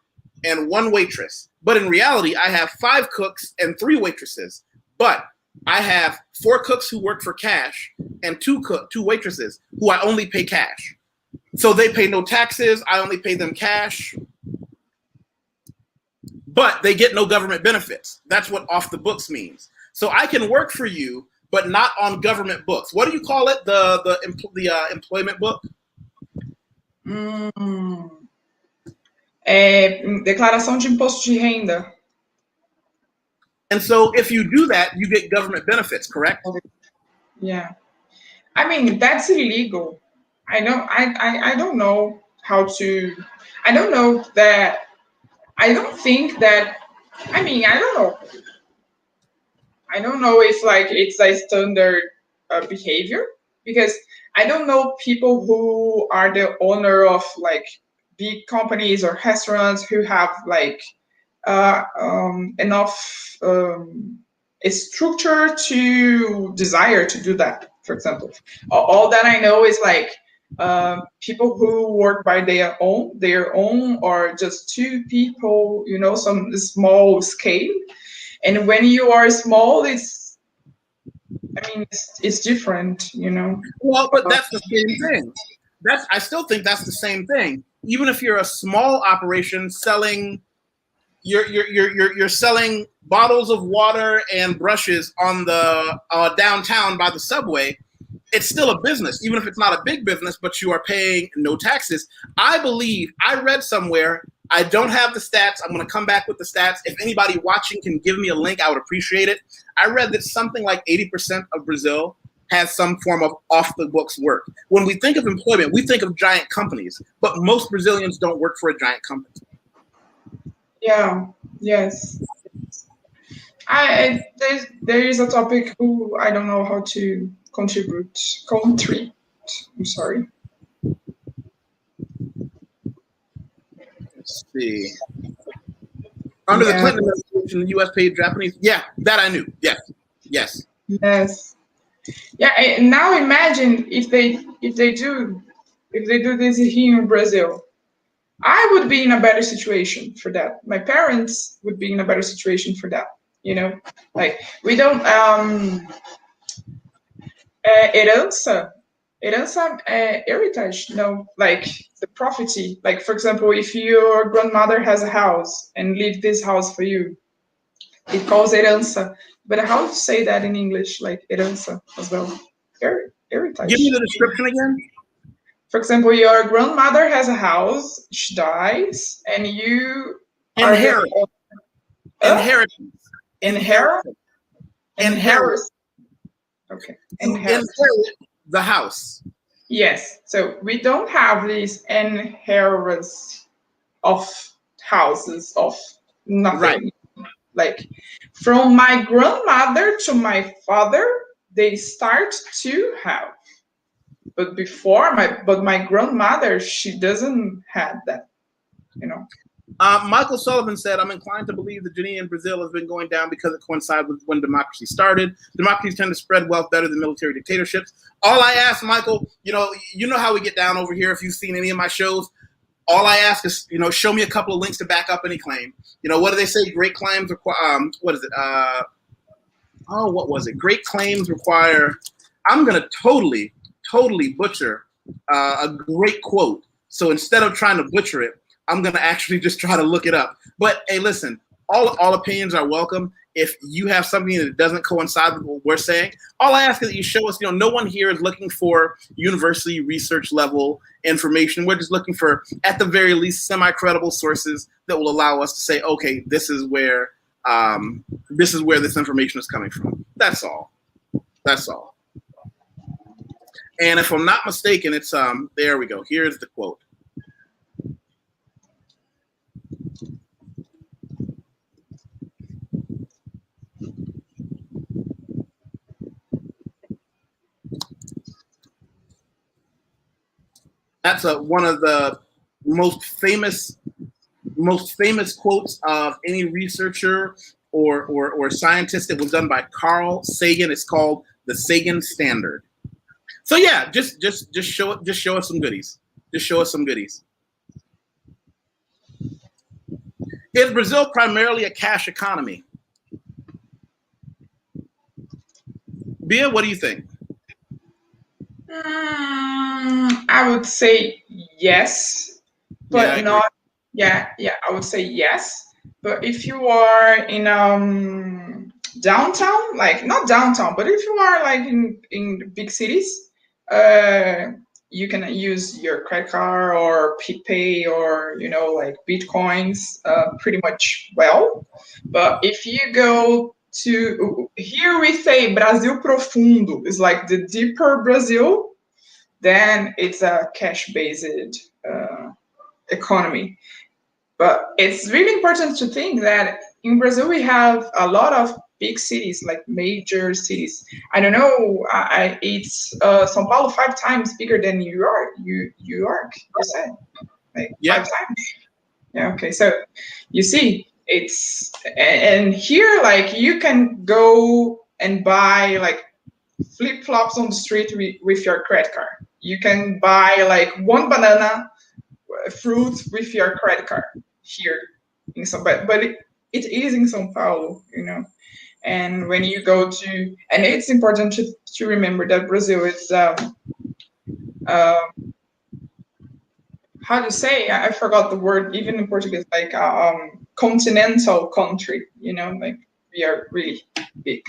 and one waitress. But in reality, I have 5 cooks and 3 waitresses. But I have 4 cooks who work for cash and 2 waitresses who I only pay cash. So they pay no taxes. I only pay them cash. But they get no government benefits. That's what off the books means. So I can work for you, but not on government books. What do you call it? The employment book? Declaração de imposto de renda. And so if you do that, you get government benefits, correct? Yeah. I mean, that's illegal. I don't know how to, I don't know that, I don't think that, I mean, I don't know. I don't know if like it's a standard behavior, because I don't know people who are the owner of like big companies or restaurants who have like enough structure to desire to do that. For example, all that I know is like people who work by their own, or just 2 people, you know, some small scale. And when you are small, it's different, you know. Well, but that's the same thing. I still think that's the same thing. Even if you're a small operation selling, you're selling bottles of water and brushes on the downtown by the subway, it's still a business, even if it's not a big business, but you are paying no taxes. I believe, I read somewhere, I don't have the stats. I'm going to come back with the stats. If anybody watching can give me a link, I would appreciate it. I read that something like 80% of Brazil has some form of off-the-books work. When we think of employment, we think of giant companies, but most Brazilians don't work for a giant company. Yeah, yes. There is a topic who I don't know how to contribute. I'm sorry. Let's see. Under the Clinton administration, the U.S. paid Japanese. Yeah, that I knew. Yes. Yes. Yeah. And now imagine if they do this here in Brazil, I would be in a better situation for that. My parents would be in a better situation for that. You know, like we don't herança heritage, no, like the property. Like for example, if your grandmother has a house and leave this house for you, it calls herança. But how to say that in English, like herança as well? Heritage. Give me the description again. For example, your grandmother has a house, she dies, and you inherit. Inherit. Okay. Inherit the house. Yes. So we don't have this inheritance of houses, of nothing. Right. Like from my grandmother to my father, they start to have. But my grandmother, she doesn't have that, you know. Michael Sullivan said, I'm inclined to believe the Gini in Brazil has been going down because it coincides with when democracy started. Democracies tend to spread wealth better than military dictatorships. All I ask, Michael, you know how we get down over here if you've seen any of my shows. All I ask is, show me a couple of links to back up any claim. What do they say? Great claims require, what is it? What was it? Great claims require, I'm going to totally butcher a great quote. So instead of trying to butcher it, I'm going to actually just try to look it up. But hey, listen, all opinions are welcome. If you have something that doesn't coincide with what we're saying, all I ask is that you show us, no one here is looking for university research level information. We're just looking for, at the very least, semi-credible sources that will allow us to say, okay, this is where this information is coming from. That's all. And if I'm not mistaken, it's, there we go. Here's the quote. That's one of the most famous quotes of any researcher or scientist. It was done by Carl Sagan. It's called the Sagan Standard. So yeah, just show us some goodies. Just show us some goodies. Is Brazil primarily a cash economy? Bia, what do you think? I would say yes, but yeah, not. Yeah, I would say yes. But if you are in downtown, like not downtown, but if you are like in big cities, you can use your credit card or pay or like bitcoins pretty much well. But if you go to here, we say Brasil profundo is like the deeper Brazil, then it's a cash-based economy. But it's really important to think that in Brazil we have a lot of big cities, like major cities. I don't know, it's São Paulo 5 times bigger than New York. New York, you said, like 5 times. Yeah. Okay. So you see. And here, like, you can go and buy like flip-flops on the street with your credit card. You can buy like one banana fruit with your credit card here in São Paulo, but it is in São Paulo, And when you go to, and it's important to remember that Brazil is how to say, I forgot the word, even in Portuguese, like continental country, like we are really big.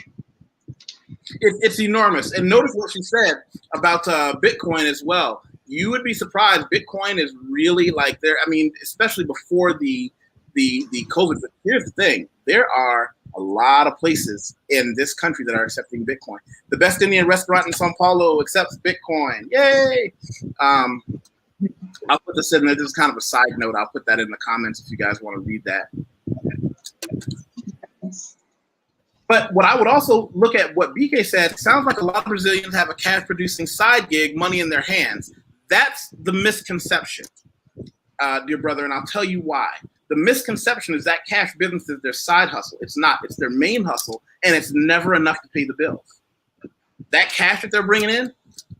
It's enormous. And notice what she said about Bitcoin as well. You would be surprised. Bitcoin is really like there. I mean, especially before the COVID. But here's the thing: there are a lot of places in this country that are accepting Bitcoin. The best Indian restaurant in São Paulo accepts Bitcoin. Yay! I'll put this in there. This is kind of a side note. I'll put that in the comments if you guys want to read that. But what I would also look at what BK said, sounds like a lot of Brazilians have a cash producing side gig, money in their hands. That's the misconception, dear brother, and I'll tell you why. The misconception is that cash business is their side hustle. It's not. It's their main hustle, and it's never enough to pay the bills. That cash that they're bringing in,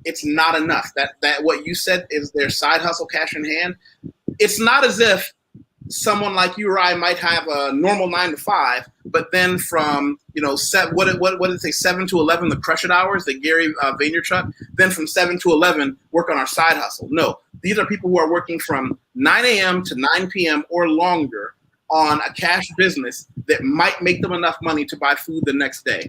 it's not enough. That what you said is their side hustle, cash in hand. It's not as if someone like you or I might have a normal 9 to 5, but then from what did it say, 7 to 11, the crush it hours that Gary Vaynerchuk. Then from 7 to 11, work on our side hustle. No, these are people who are working from 9 a.m. to 9 p.m. or longer on a cash business that might make them enough money to buy food the next day.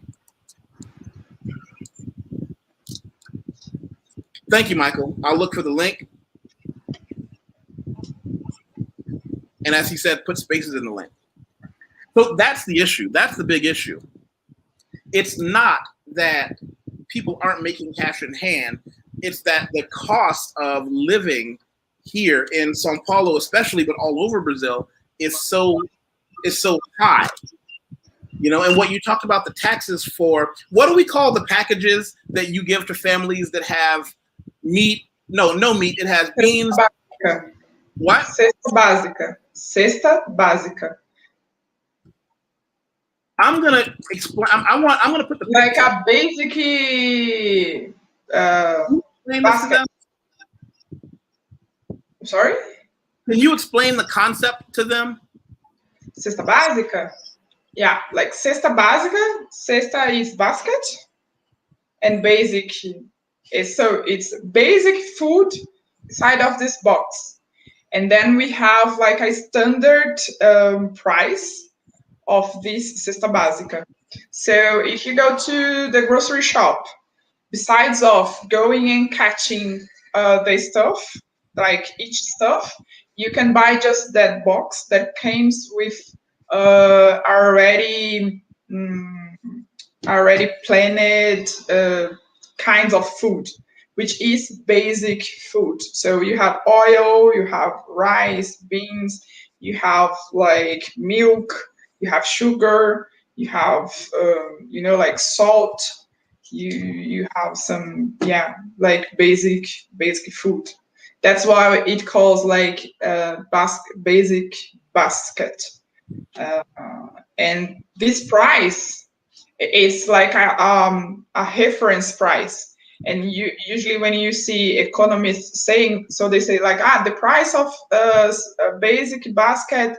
Thank you, Michael. I'll look for the link. And as he said, put spaces in the link. So that's the issue. That's the big issue. It's not that people aren't making cash in hand. It's that the cost of living here in São Paulo, especially, but all over Brazil, is so high. And what you talked about, the taxes for, what do we call the packages that you give to families that have meat? No meat. It has beans. Básica. What? Cesta básica. cesta básica. I'm gonna explain. I'm gonna put the Like picture. a basic Explain this to basket. them. Sorry? Can you explain the concept to them? Cesta básica? Yeah, like cesta básica. Cesta is basket, and basic is so it's basic food inside of this box. And then we have like a standard price of this cesta básica. So if you go to the grocery shop, besides of going and catching the stuff, like each stuff, you can buy just that box that comes with already planned kinds of food, which is basic food. So you have oil, you have rice, beans, you have like milk, you have sugar, you have like salt, you have some like basic food. That's why it calls like basic basket. And this price is like a reference price. And you usually when you see economists saying, so they say like the price of a basic basket,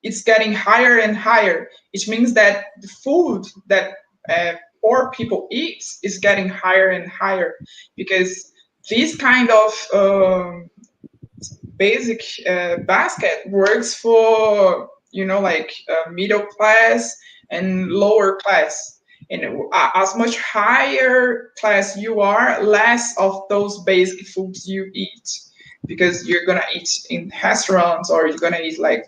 it's getting higher and higher, which means that the food that poor people eat is getting higher and higher, because this kind of basic basket works for like middle class and lower class. And as much higher class you are, less of those basic foods you eat, because you're gonna eat in restaurants, or you're gonna eat like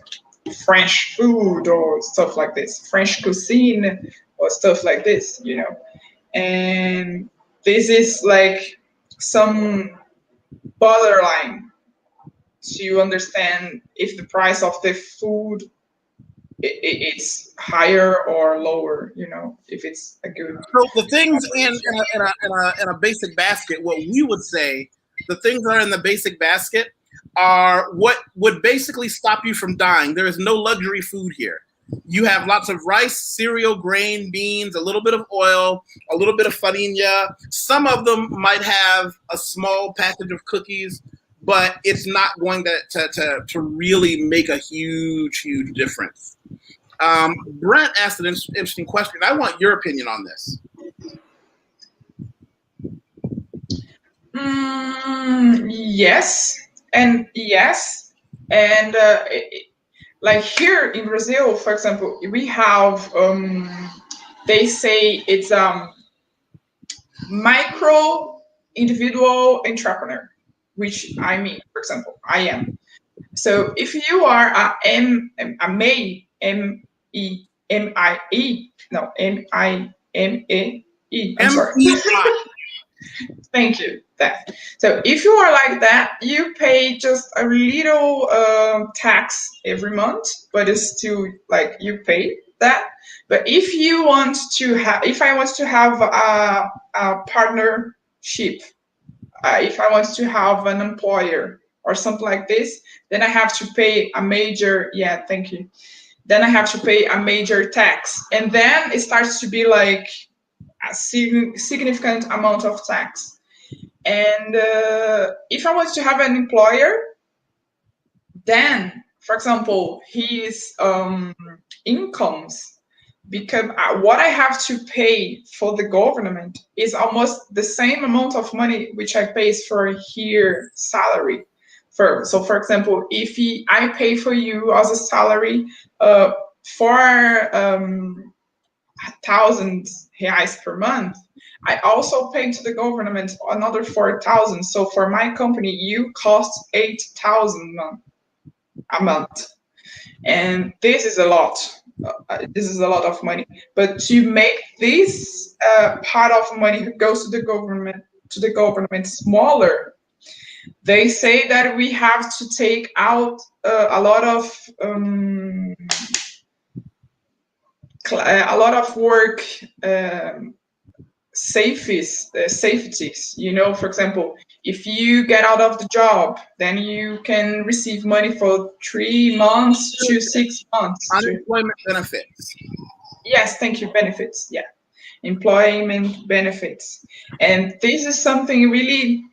French food or stuff like this, French cuisine or stuff like this, And this is like some borderline to understand if the price of the food it's higher or lower, if it's a good. So the things in a basic basket, what we would say, the things that are in the basic basket are what would basically stop you from dying. There is no luxury food here. You have lots of rice, cereal, grain, beans, a little bit of oil, a little bit of farinha. Some of them might have a small package of cookies, but it's not going to really make a huge difference. Brent asked an interesting question. I want your opinion on this. Yes, and like here in Brazil, for example, we have they say it's micro individual entrepreneur, which I mean, for example, I am. So if you are a MEI, I'm sorry. Thank you. That. So if you are like that, you pay just a little tax every month, but it's still like you pay that. But if you want to have, if I want to have a partnership, if I want to have an employer or something like this, then I have to pay a major, thank you. Then I have to pay a major tax. And then it starts to be like a significant amount of tax. And if I want to have an employer, then, for example, his incomes, because what I have to pay for the government is almost the same amount of money which I pay for here salary. So, for example, if I pay for you as a salary 4,000 reais per month, I also pay to the government another 4,000. So for my company, you cost 8,000 a month, and this is a lot. This is a lot of money. But to make this part of money that goes to the government smaller, they say that we have to take out a lot of work safeties. You know, for example, if you get out of the job, then you can receive money for 3 months to 6 months. Unemployment benefits. Yes, thank you. Benefits. Yeah, employment benefits, and this is something really,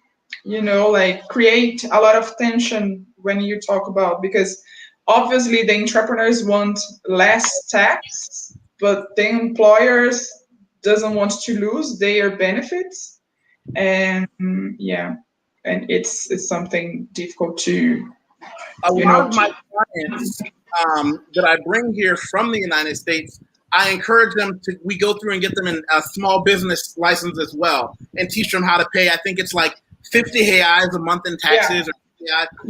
you know, like create a lot of tension when you talk about, because obviously the entrepreneurs want less tax, but the employers doesn't want to lose their benefits, and yeah, and it's something difficult to, A you lot know, of my clients that I bring here from the United States, I encourage them to, we go through and get them in a small business license as well and teach them how to pay. I think it's like 50 reais a month in taxes, or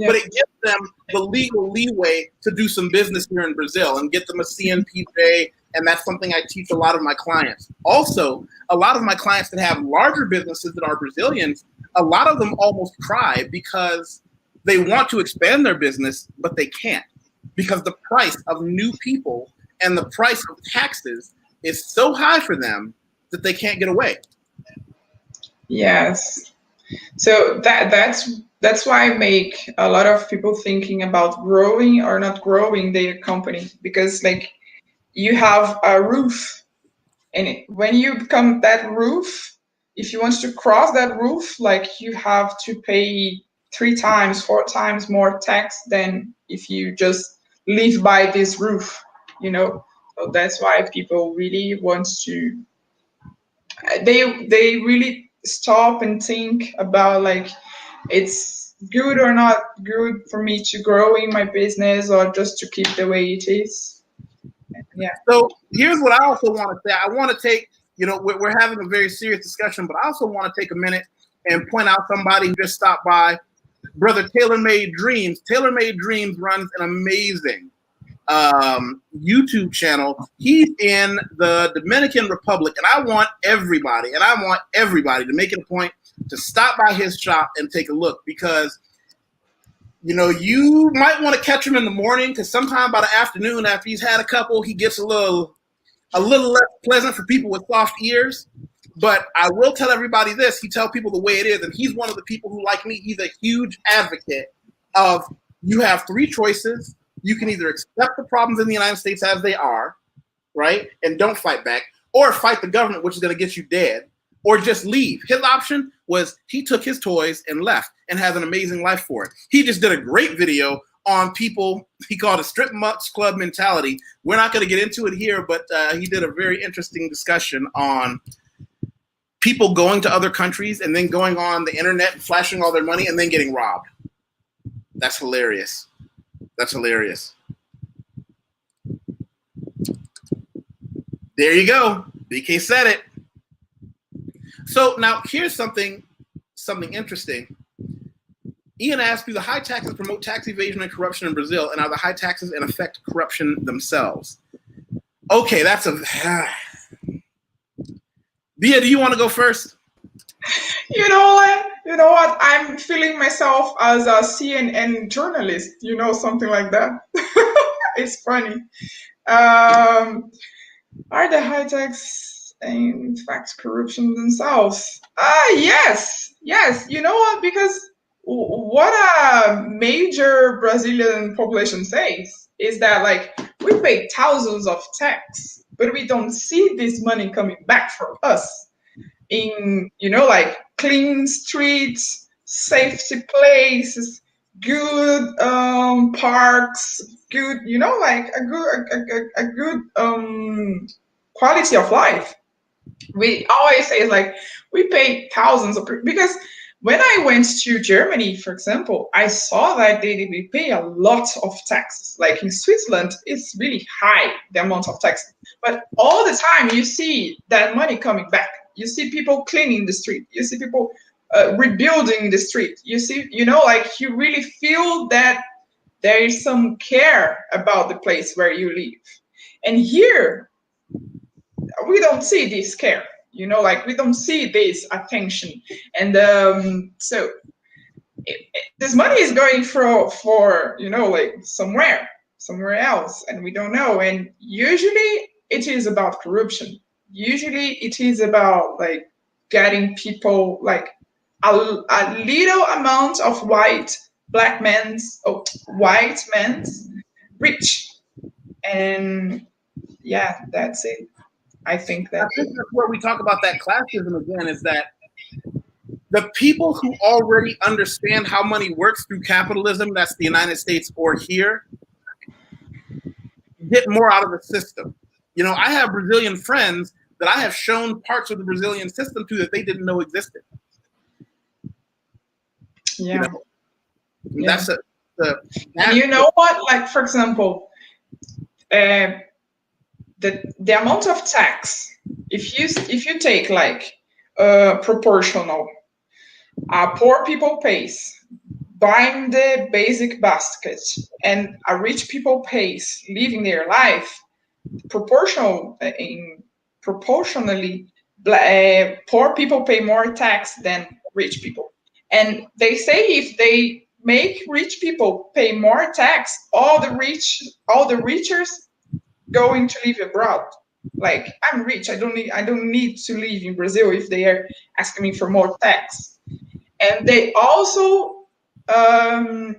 but it gives them the legal leeway to do some business here in Brazil and get them a CNPJ. And that's something I teach a lot of my clients. Also, a lot of my clients that have larger businesses that are Brazilians, a lot of them almost cry because they want to expand their business, but they can't, because the price of new people and the price of taxes is so high for them that they can't get away. Yes. So that's why I make a lot of people thinking about growing or not growing their company, because like you have a roof, and when you become that roof, if you want to cross that roof, like you have to pay 3 times, 4 times more tax than if you just live by this roof, you know. So that's why people really want to, they really stop and think about like, it's good or not good for me to grow in my business or just to keep the way it is. Yeah. So here's what I also want to say. I want to take, you know, we're having a very serious discussion, but I also want to take a minute and point out somebody who just stopped by, brother Taylor Made Dreams. Taylor Made Dreams runs an amazing YouTube channel. He's in the Dominican Republic, and I want everybody to make it a point to stop by his shop and take a look, because you know, you might want to catch him in the morning, because sometime by the afternoon, after he's had a couple, he gets a little less pleasant for people with soft ears. But I will tell everybody this: he tells people the way it is, and he's one of the people who, like me, he's a huge advocate of, you have 3 choices. You can either accept the problems in the United States as they are, right, and don't fight back, or fight the government, which is going to get you dead, or just leave. His option was he took his toys and left and has an amazing life for it. He just did a great video on people, he called it strip much club mentality. We're not going to get into it here, but he did a very interesting discussion on people going to other countries and then going on the internet and flashing all their money and then getting robbed. That's hilarious. That's hilarious. There you go. BK said it. So now here's something interesting. Ian asked, do the high taxes promote tax evasion and corruption in Brazil, and are the high taxes in effect corruption themselves? Okay, that's a... Bia, do you want to go first? You know what? I'm feeling myself as a CNN journalist, you know, something like that. It's funny. Are the high tax in fact corruption themselves? Yes. You know what? Because what a major Brazilian population says is that, like, we pay thousands of tax, but we don't see this money coming back for us in, you know, like clean streets, safety places, good parks, good, you know, like a good quality of life. We always say, like, we pay thousands of, because when I went to Germany, for example, I saw that we pay a lot of taxes. Like in Switzerland, it's really high, the amount of tax. But all the time, you see that money coming back. You see people cleaning the street. You see people rebuilding the street. You see, you know, like you really feel that there is some care about the place where you live. And here, we don't see this care. You know, like we don't see this attention, and so this money is going for you know, like somewhere else, and we don't know. And usually it is about corruption. Usually it is about like getting people like a little amount of white men's rich. And yeah, that's it. I think that's where we talk about that classism again, is that the people who already understand how money works through capitalism, that's the United States or here, get more out of the system. You know, I have Brazilian friends that I have shown parts of the Brazilian system to that they didn't know existed. Yeah. You know? Yeah. And you know what? Like, for example, the amount of tax, if you take like proportional, poor people pays buying the basic basket, and a rich people pays living their life, proportionally, poor people pay more tax than rich people. And they say if they make rich people pay more tax, all the richers going to live abroad. Like, I'm rich, I don't need to live in Brazil if they are asking me for more tax. And they also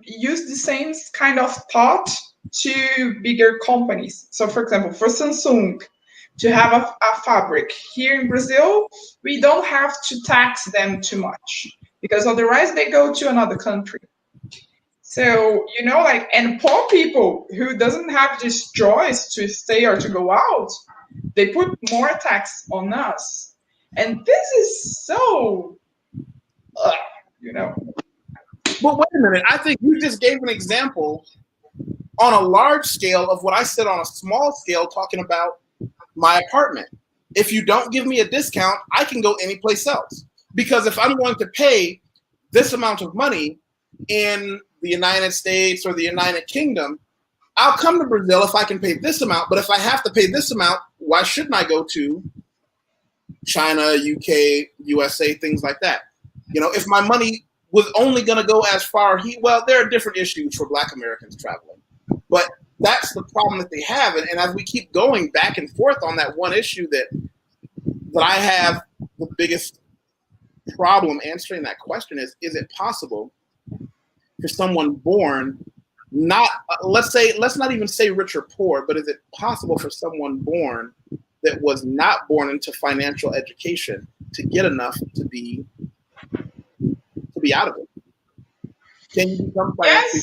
use the same kind of thought to bigger companies. So, for example, for Samsung to have a fabric here in Brazil, we don't have to tax them too much, because otherwise they go to another country. So, you know, like, and poor people who doesn't have this choice to stay or to go out, they put more tax on us. And this is so, you know. But wait a minute, I think you just gave an example on a large scale of what I said on a small scale, talking about my apartment. If you don't give me a discount, I can go anyplace else. Because if I'm going to pay this amount of money in the United States or the United Kingdom, I'll come to Brazil if I can pay this amount. But if I have to pay this amount, why shouldn't I go to China, UK, USA, things like that? You know, if my money was only going to go as far, well, there are different issues for Black Americans traveling. But that's the problem that they have. And as we keep going back and forth on that one issue, that I have the biggest problem answering that question is it possible for someone born not, let's not even say rich or poor, but is it possible for someone born that was not born into financial education to get enough to be out of it? Can you become financially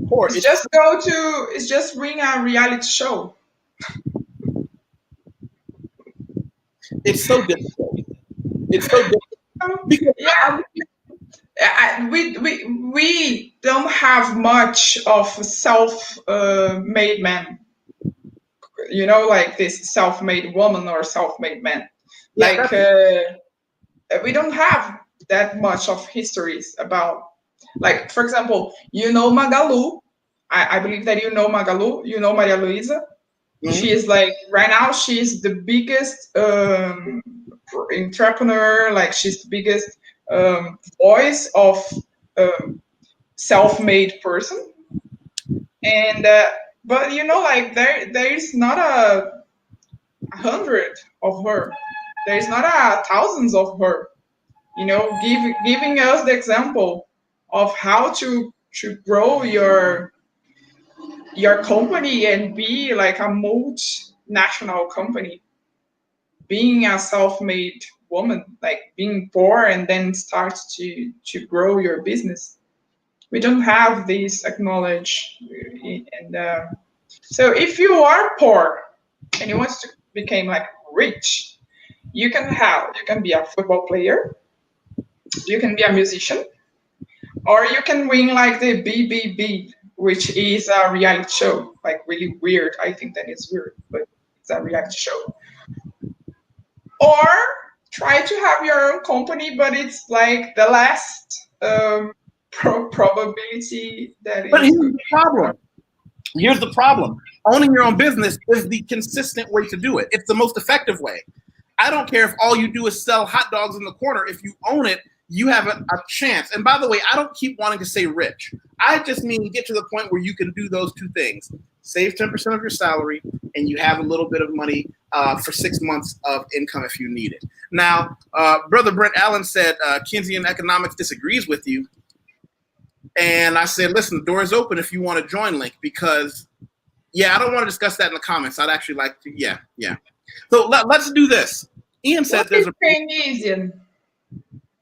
poor? It's just bring a reality show. It's so difficult. It's so difficult. Because we don't have much of self-made men, you know, like this self-made woman or self-made man. Like, we don't have that much of histories about, like, for example, you know Magalu. I believe that you know Magalu. You know Maria Luisa. Mm-hmm. She is like, right now, she's the biggest entrepreneur. Like, she's the biggest voice of self-made person. And but you know, like, there's not 100 of her. There's not thousands of her. You know, giving us the example of how to grow your company and be like a multinational company. Being a self-made woman, like being poor and then start to grow your business. We don't have this acknowledged. And so if you are poor and you want to become like rich, you can be a football player, you can be a musician, or you can win like the BBB, which is a reality show, like really weird. I think that is weird, but it's a reality show. Or try to have your own company, but it's like the last probability that. But here's the problem. Here's the problem. Owning your own business is the consistent way to do it. It's the most effective way. I don't care if all you do is sell hot dogs in the corner. If you own it, you have a chance. And by the way, I don't keep wanting to say rich. I just mean get to the point where you can do those two things. Save 10% of your salary, and you have a little bit of money for 6 months of income if you need it. Now, Brother Brent Allen said Keynesian economics disagrees with you. And I said, listen, the door is open if you want to join, Link, because, I don't want to discuss that in the comments. I'd actually like to, yeah. So let's do this. Ian said there's a Keynesian.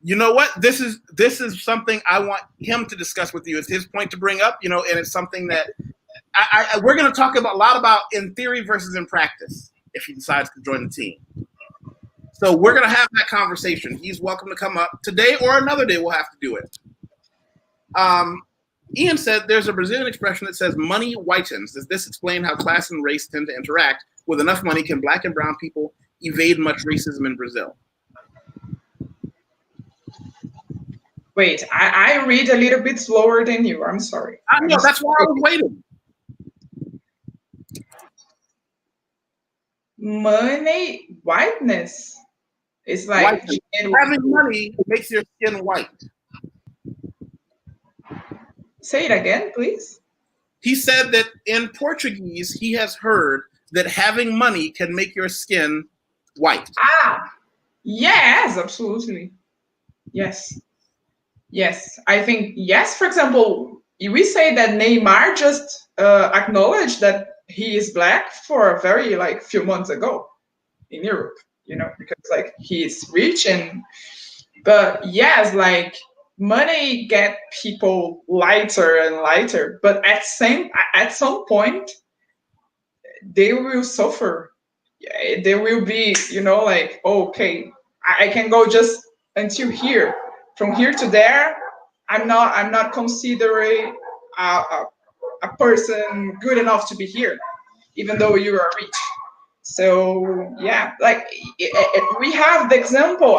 You know what? This is something I want him to discuss with you. It's his point to bring up, and it's something that we're going to talk about a lot about in theory versus in practice if he decides to join the team. So we're going to have that conversation. He's welcome to come up today or another day. We'll have to do it. Ian said there's a Brazilian expression that says money whitens. Does this explain how class and race tend to interact? With enough money, can black and brown people evade much racism in Brazil? Wait, I read a little bit slower than you. I'm sorry. I know, that's why I was waiting. Money whiteness is like having money makes your skin white. Say it again, please. He said that in Portuguese, he has heard that having money can make your skin white. Yes, absolutely. Yes. I think, yes, for example, we say that Neymar just acknowledged that he is black for a very few months ago in Europe, because he is rich but yes, money get people lighter and lighter, but at some point they will suffer. They will be, okay, I can go just until here. From here to there, I'm not considering a person good enough to be here, even though you are rich. So yeah, we have a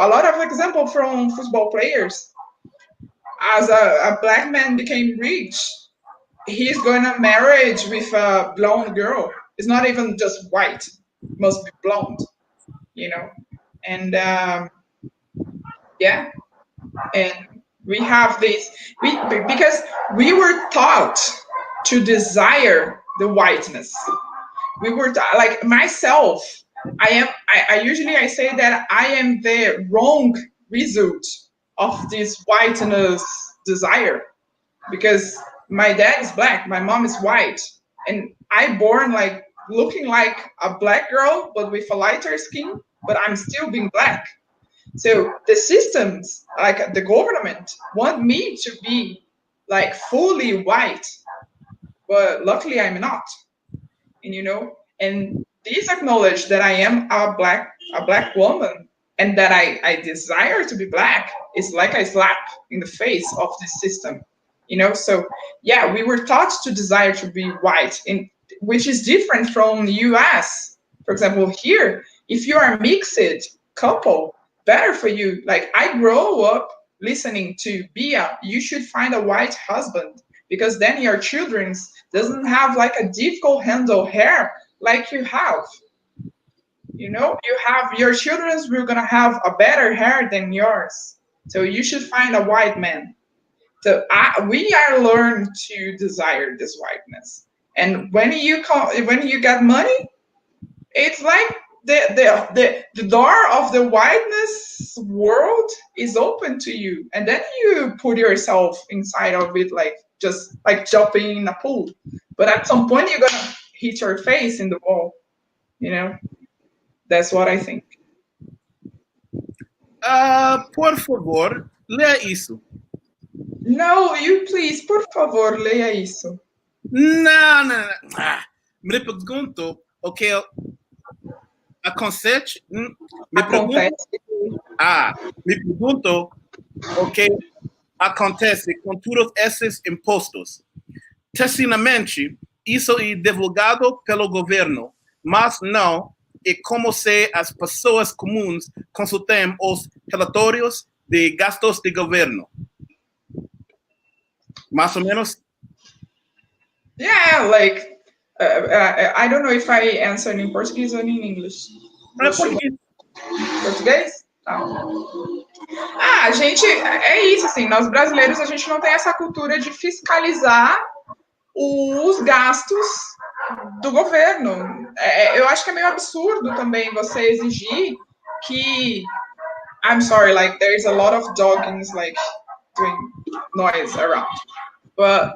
lot of example from football players. As a black man became rich, he's going to marriage with a blonde girl. It's not even just white; it must be blonde, And and we have this because we were taught to desire the whiteness. We were myself. I usually say that I am the wrong result of this whiteness desire, because my dad is black, my mom is white, and I born looking like a black girl but with a lighter skin, but I'm still being black. So the systems, the government, want me to be fully white, but luckily I'm not. And these acknowledge that I am a black woman, and that I desire to be black is like a slap in the face of this system. So yeah, we were taught to desire to be white, which is different from the US. For example, here, if you are a mixed couple, better for you. I grow up listening to Bia, you should find a white husband, because then your children doesn't have a difficult handle hair like you have. Your children will gonna have a better hair than yours. So you should find a white man. So we are learned to desire this whiteness. And when you got money, it's like the door of the whiteness world is open to you, and then you put yourself inside of it, just jumping in a pool. But at some point you're gonna hit your face in the wall. That's what I think. Por favor, lea isso. No, you please, por favor, leia isso. Não. Me pergunto o que acontece. Me pergunto o que acontece com todos esses impostos. Tecnicamente, isso é divulgado pelo governo, mas não é como se as pessoas comuns consultem os relatórios de gastos de governo. Mais ou menos? Yeah, I don't know if I answered in Portuguese or in English. Português. Português? Oh. A gente, é isso, assim, nós brasileiros, a gente não tem essa cultura de fiscalizar os gastos do governo. Eu acho que é meio absurdo também você exigir que, I'm sorry, like, there's a lot of dogs, like, doing noise around. But,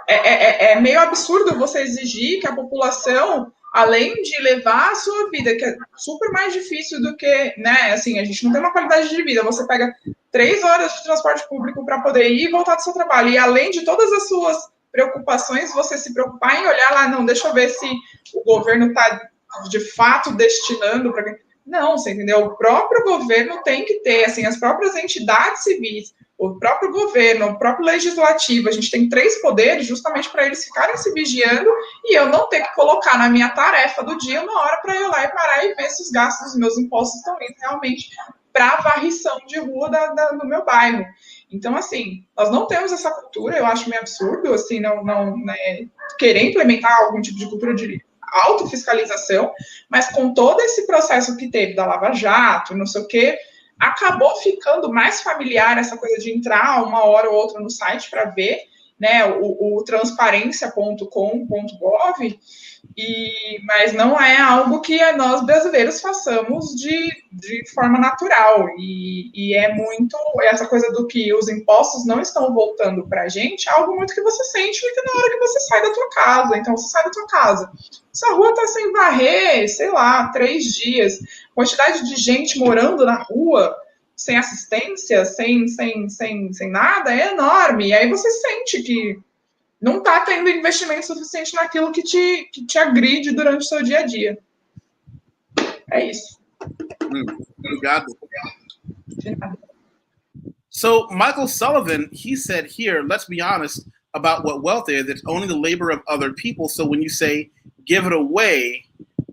é meio absurdo você exigir que a população, além de levar a sua vida, que é super mais difícil do que, né, assim, a gente não tem uma qualidade de vida, você pega 3 horas de transporte público para poder ir e voltar do seu trabalho, e além de todas as suas preocupações, você se preocupar em olhar lá, não, deixa eu ver se o governo está de fato destinando para... Não, você entendeu? O próprio governo tem que ter, assim, as próprias entidades civis, o próprio governo, o próprio legislativo, a gente tem 3 poderes justamente para eles ficarem se vigiando e eu não ter que colocar na minha tarefa do dia uma hora para ir lá e parar e ver se os gastos dos meus impostos estão indo realmente para a varrição de rua do meu bairro. Então, assim, nós não temos essa cultura, eu acho meio absurdo, assim, né, querer implementar algum tipo de cultura de autofiscalização, mas com todo esse processo que teve da Lava Jato, não sei o quê, acabou ficando mais familiar essa coisa de entrar uma hora ou outra no site para ver, né, o transparência.com.gov, mas não é algo que nós brasileiros façamos de forma natural, e é muito essa coisa do que os impostos não estão voltando para a gente, é algo muito que você sente na hora que você sai da tua casa. Então você sai da tua casa, essa rua está sem varrer, sei lá, 3 dias, quantidade de gente morando na rua, sem assistência, sem nada, é enorme. E aí você sente que não está tendo investimento suficiente naquilo que te agride durante o seu dia a dia. É isso. Obrigado. So Michael Sullivan, he said here, let's be honest about what wealth is. It's owning the labor of other people. So when you say give it away,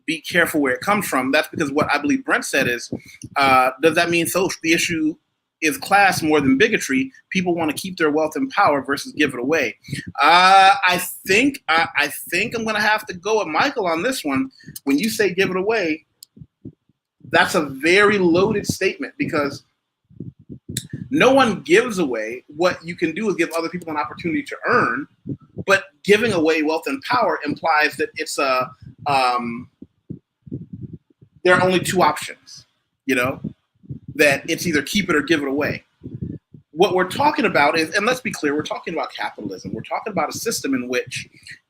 be careful where it comes from. That's because what I believe Brent said is, does that mean so the issue is class more than bigotry? People want to keep their wealth and power versus give it away. I think I'm going to have to go with Michael on this one. When you say give it away, that's a very loaded statement because no one gives away. What you can do is give other people an opportunity to earn, but giving away wealth and power implies that it's there are only 2 options, that it's either keep it or give it away. What we're talking about is, and let's be clear, we're talking about capitalism. We're talking about a system in which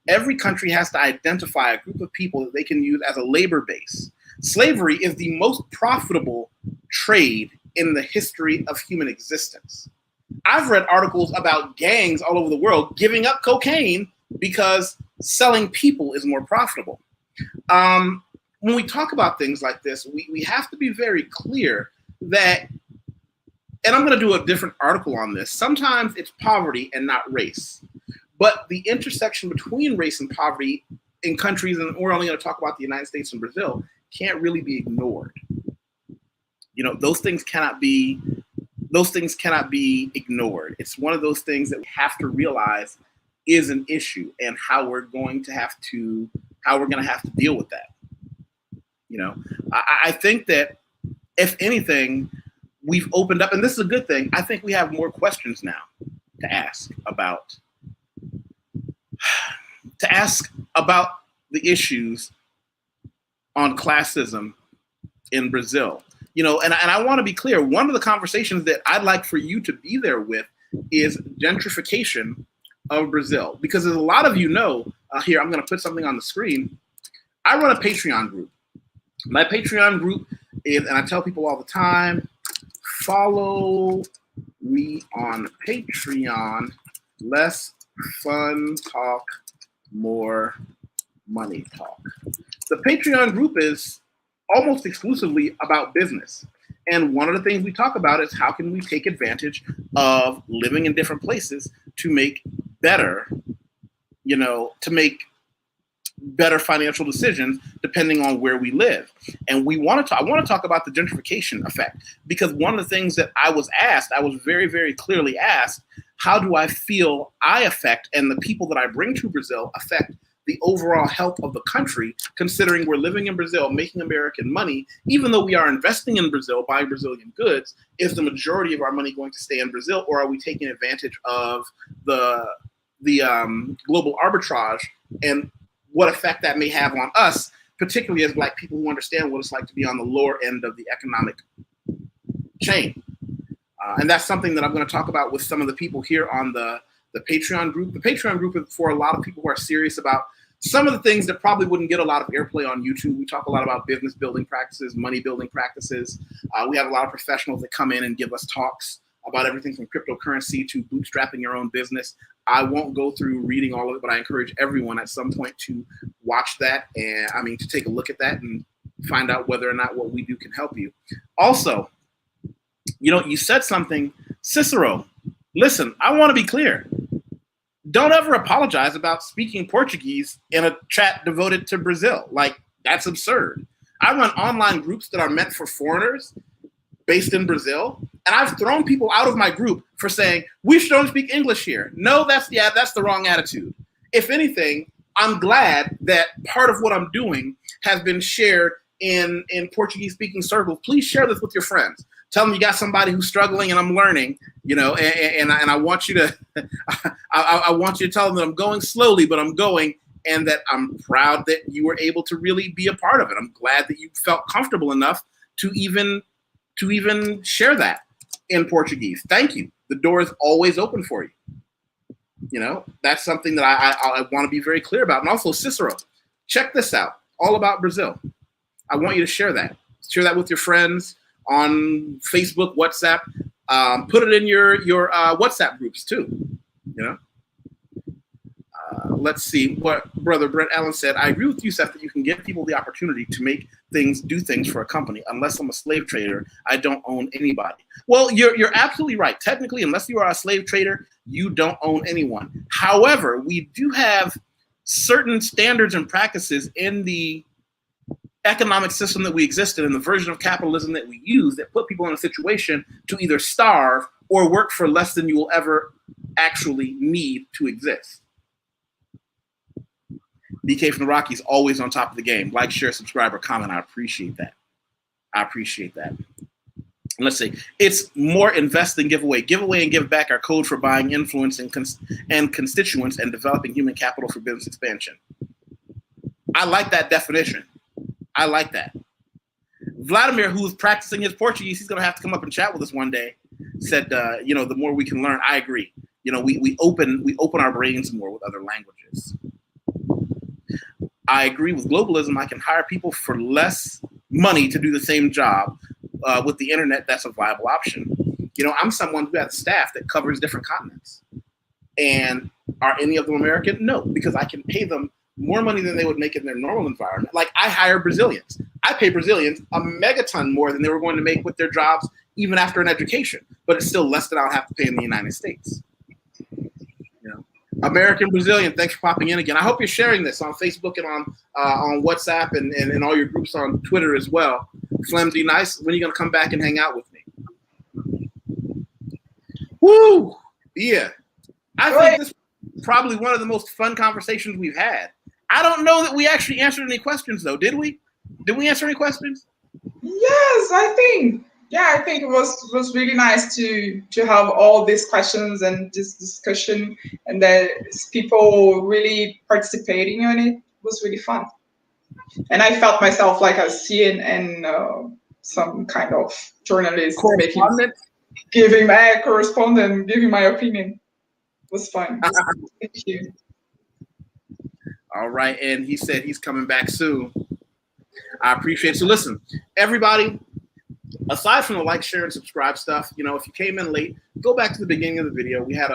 every country has to identify a group of people that they can use as a labor base. Slavery is the most profitable trade in the history of human existence. I've read articles about gangs all over the world giving up cocaine because selling people is more profitable. When we talk about things like this, we have to be very clear that, and I'm going to do a different article on this, sometimes it's poverty and not race. But the intersection between race and poverty in countries, and we're only going to talk about the United States and Brazil, can't really be ignored. Those things cannot be ignored. It's one of those things that we have to realize is an issue and how we're going to have to deal with that. I think that if anything, we've opened up, and this is a good thing. I think we have more questions now to ask about the issues on classism in Brazil. And I want to be clear, one of the conversations that I'd like for you to be there with is gentrification of Brazil. Because as a lot of you know, here, I'm going to put something on the screen. I run a Patreon group. My Patreon group is, and I tell people all the time, follow me on Patreon. Less fun talk, more money talk. The Patreon group is almost exclusively about business. And one of the things we talk about is how can we take advantage of living in different places to make better, financial decisions depending on where we live. And I want to talk about the gentrification effect, because one of the things that I was very, very clearly asked, how do I feel I affect and the people that I bring to Brazil affect the overall health of the country, considering we're living in Brazil, making American money, even though we are investing in Brazil, buying Brazilian goods. Is the majority of our money going to stay in Brazil, or are we taking advantage of the global arbitrage and what effect that may have on us, particularly as Black people who understand what it's like to be on the lower end of the economic chain? And that's something that I'm going to talk about with some of the people here on the Patreon group. The Patreon group is for a lot of people who are serious about some of the things that probably wouldn't get a lot of airplay on YouTube. We talk a lot about business building practices, money building practices. We have a lot of professionals that come in and give us talks about everything from cryptocurrency to bootstrapping your own business. I won't go through reading all of it, but I encourage everyone at some point to watch that, and to take a look at that and find out whether or not what we do can help you. Also, you said something, Cicero. Listen, I want to be clear. Don't ever apologize about speaking Portuguese in a chat devoted to Brazil. Like, that's absurd. I run online groups that are meant for foreigners based in Brazil, and I've thrown people out of my group for saying, we should only speak English here. No, that's the wrong attitude. If anything, I'm glad that part of what I'm doing has been shared in Portuguese-speaking circles. Please share this with your friends. Tell them you got somebody who's struggling and I'm learning, and I want you to, I want you to tell them that I'm going slowly, but I'm going, and that I'm proud that you were able to really be a part of it. I'm glad that you felt comfortable enough to even share that in Portuguese. Thank you. The door is always open for you. That's something that I want to be very clear about. And also, Cicero, check this out. All about Brazil. I want you to share that. Share that with your friends on Facebook, WhatsApp. Put it in your WhatsApp groups too. Let's see what Brother Brent Allen said. I agree with Yusef that you can give people the opportunity to do things for a company. Unless I'm a slave trader, I don't own anybody. Well, you're absolutely right. Technically, unless you are a slave trader, you don't own anyone. However, we do have certain standards and practices in the economic system that we exist in, and the version of capitalism that we use, that put people in a situation to either starve or work for less than you will ever actually need to exist. BK from the Rockies, always on top of the game. Like, share, subscribe, or comment. I appreciate that. Let's see. It's more invest than give away. Give away and give back are code for buying influence and constituents and developing human capital for business expansion. I like that definition. I like that. Vladimir, who's practicing his Portuguese, he's going to have to come up and chat with us one day, said, the more we can learn. I agree. We open our brains more with other languages. I agree with globalism. I can hire people for less money to do the same job. With the internet, that's a viable option. I'm someone who has staff that covers different continents. And are any of them American? No, because I can pay them more money than they would make in their normal environment. Like, I hire Brazilians. I pay Brazilians a megaton more than they were going to make with their jobs, even after an education. But it's still less than I'll have to pay in the United States. American Brazilian, thanks for popping in again. I hope you're sharing this on Facebook and on WhatsApp and in all your groups on Twitter as well. Flimsy Nice, when are you going to come back and hang out with me? Woo! Yeah. I think this is probably one of the most fun conversations we've had. I don't know that we actually answered any questions, though. Did we? Did we answer any questions? Yes, I think it was really nice to have all these questions and this discussion, and that people really participating on it was really fun. And I felt myself like a CNN, some kind of journalist, giving my correspondent, giving my opinion. It was fun. Thank you. All right, and he said he's coming back soon. I appreciate it. So listen, everybody, aside from the like, share, and subscribe stuff, if you came in late, go back to the beginning of the video. We had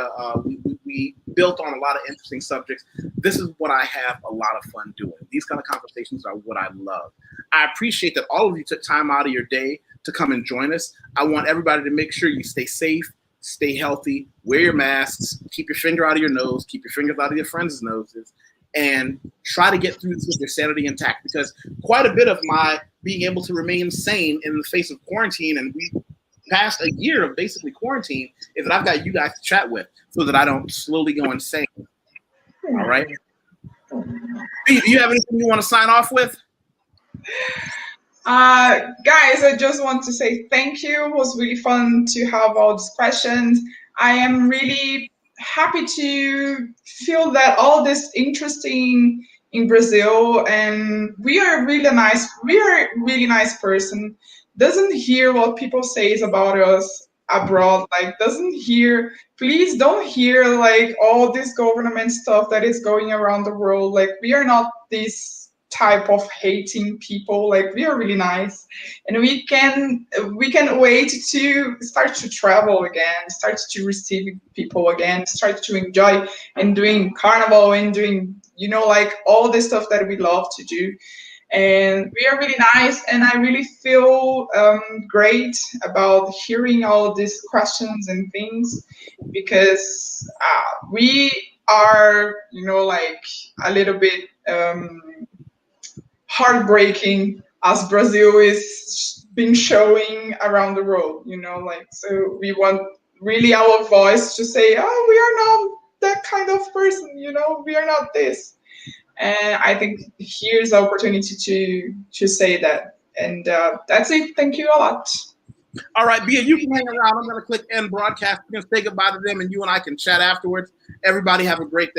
we built on a lot of interesting subjects. This is what I have a lot of fun doing. These kind of conversations are what I love. I appreciate that all of you took time out of your day to come and join us. I want everybody to make sure you stay safe, stay healthy, wear your masks, keep your finger out of your nose, keep your fingers out of your friends' noses, and try to get through this with your sanity intact, because quite a bit of my being able to remain sane in the face of quarantine, and we passed a year of basically quarantine, is that I've got you guys to chat with so that I don't slowly go insane. All right. B, do you have anything you want to sign off with? Guys, I just want to say thank you. It was really fun to have all these questions. I am really happy to feel that all this interesting in Brazil, and we are really nice person. Doesn't hear what people says about us abroad, like doesn't hear, please don't hear like all this government stuff that is going around the world. Like we are not this type of hating people, like we are really nice, and we can wait to start to travel again, start to receive people again, start to enjoy and doing carnival and doing, you know, like all the stuff that we love to do. And we are really nice, and I really feel great about hearing all these questions and things, because we are, you know, like a little bit heartbreaking as Brazil is been showing around the world, you know, like, so we want really our voice to say, oh, we are not that kind of person, you know, we are not this. And I think here's the opportunity to say that. And that's it. Thank you a lot. All right, Bia, you can hang around. I'm going to click end broadcast. You can say goodbye to them, and you and I can chat afterwards. Everybody have a great day.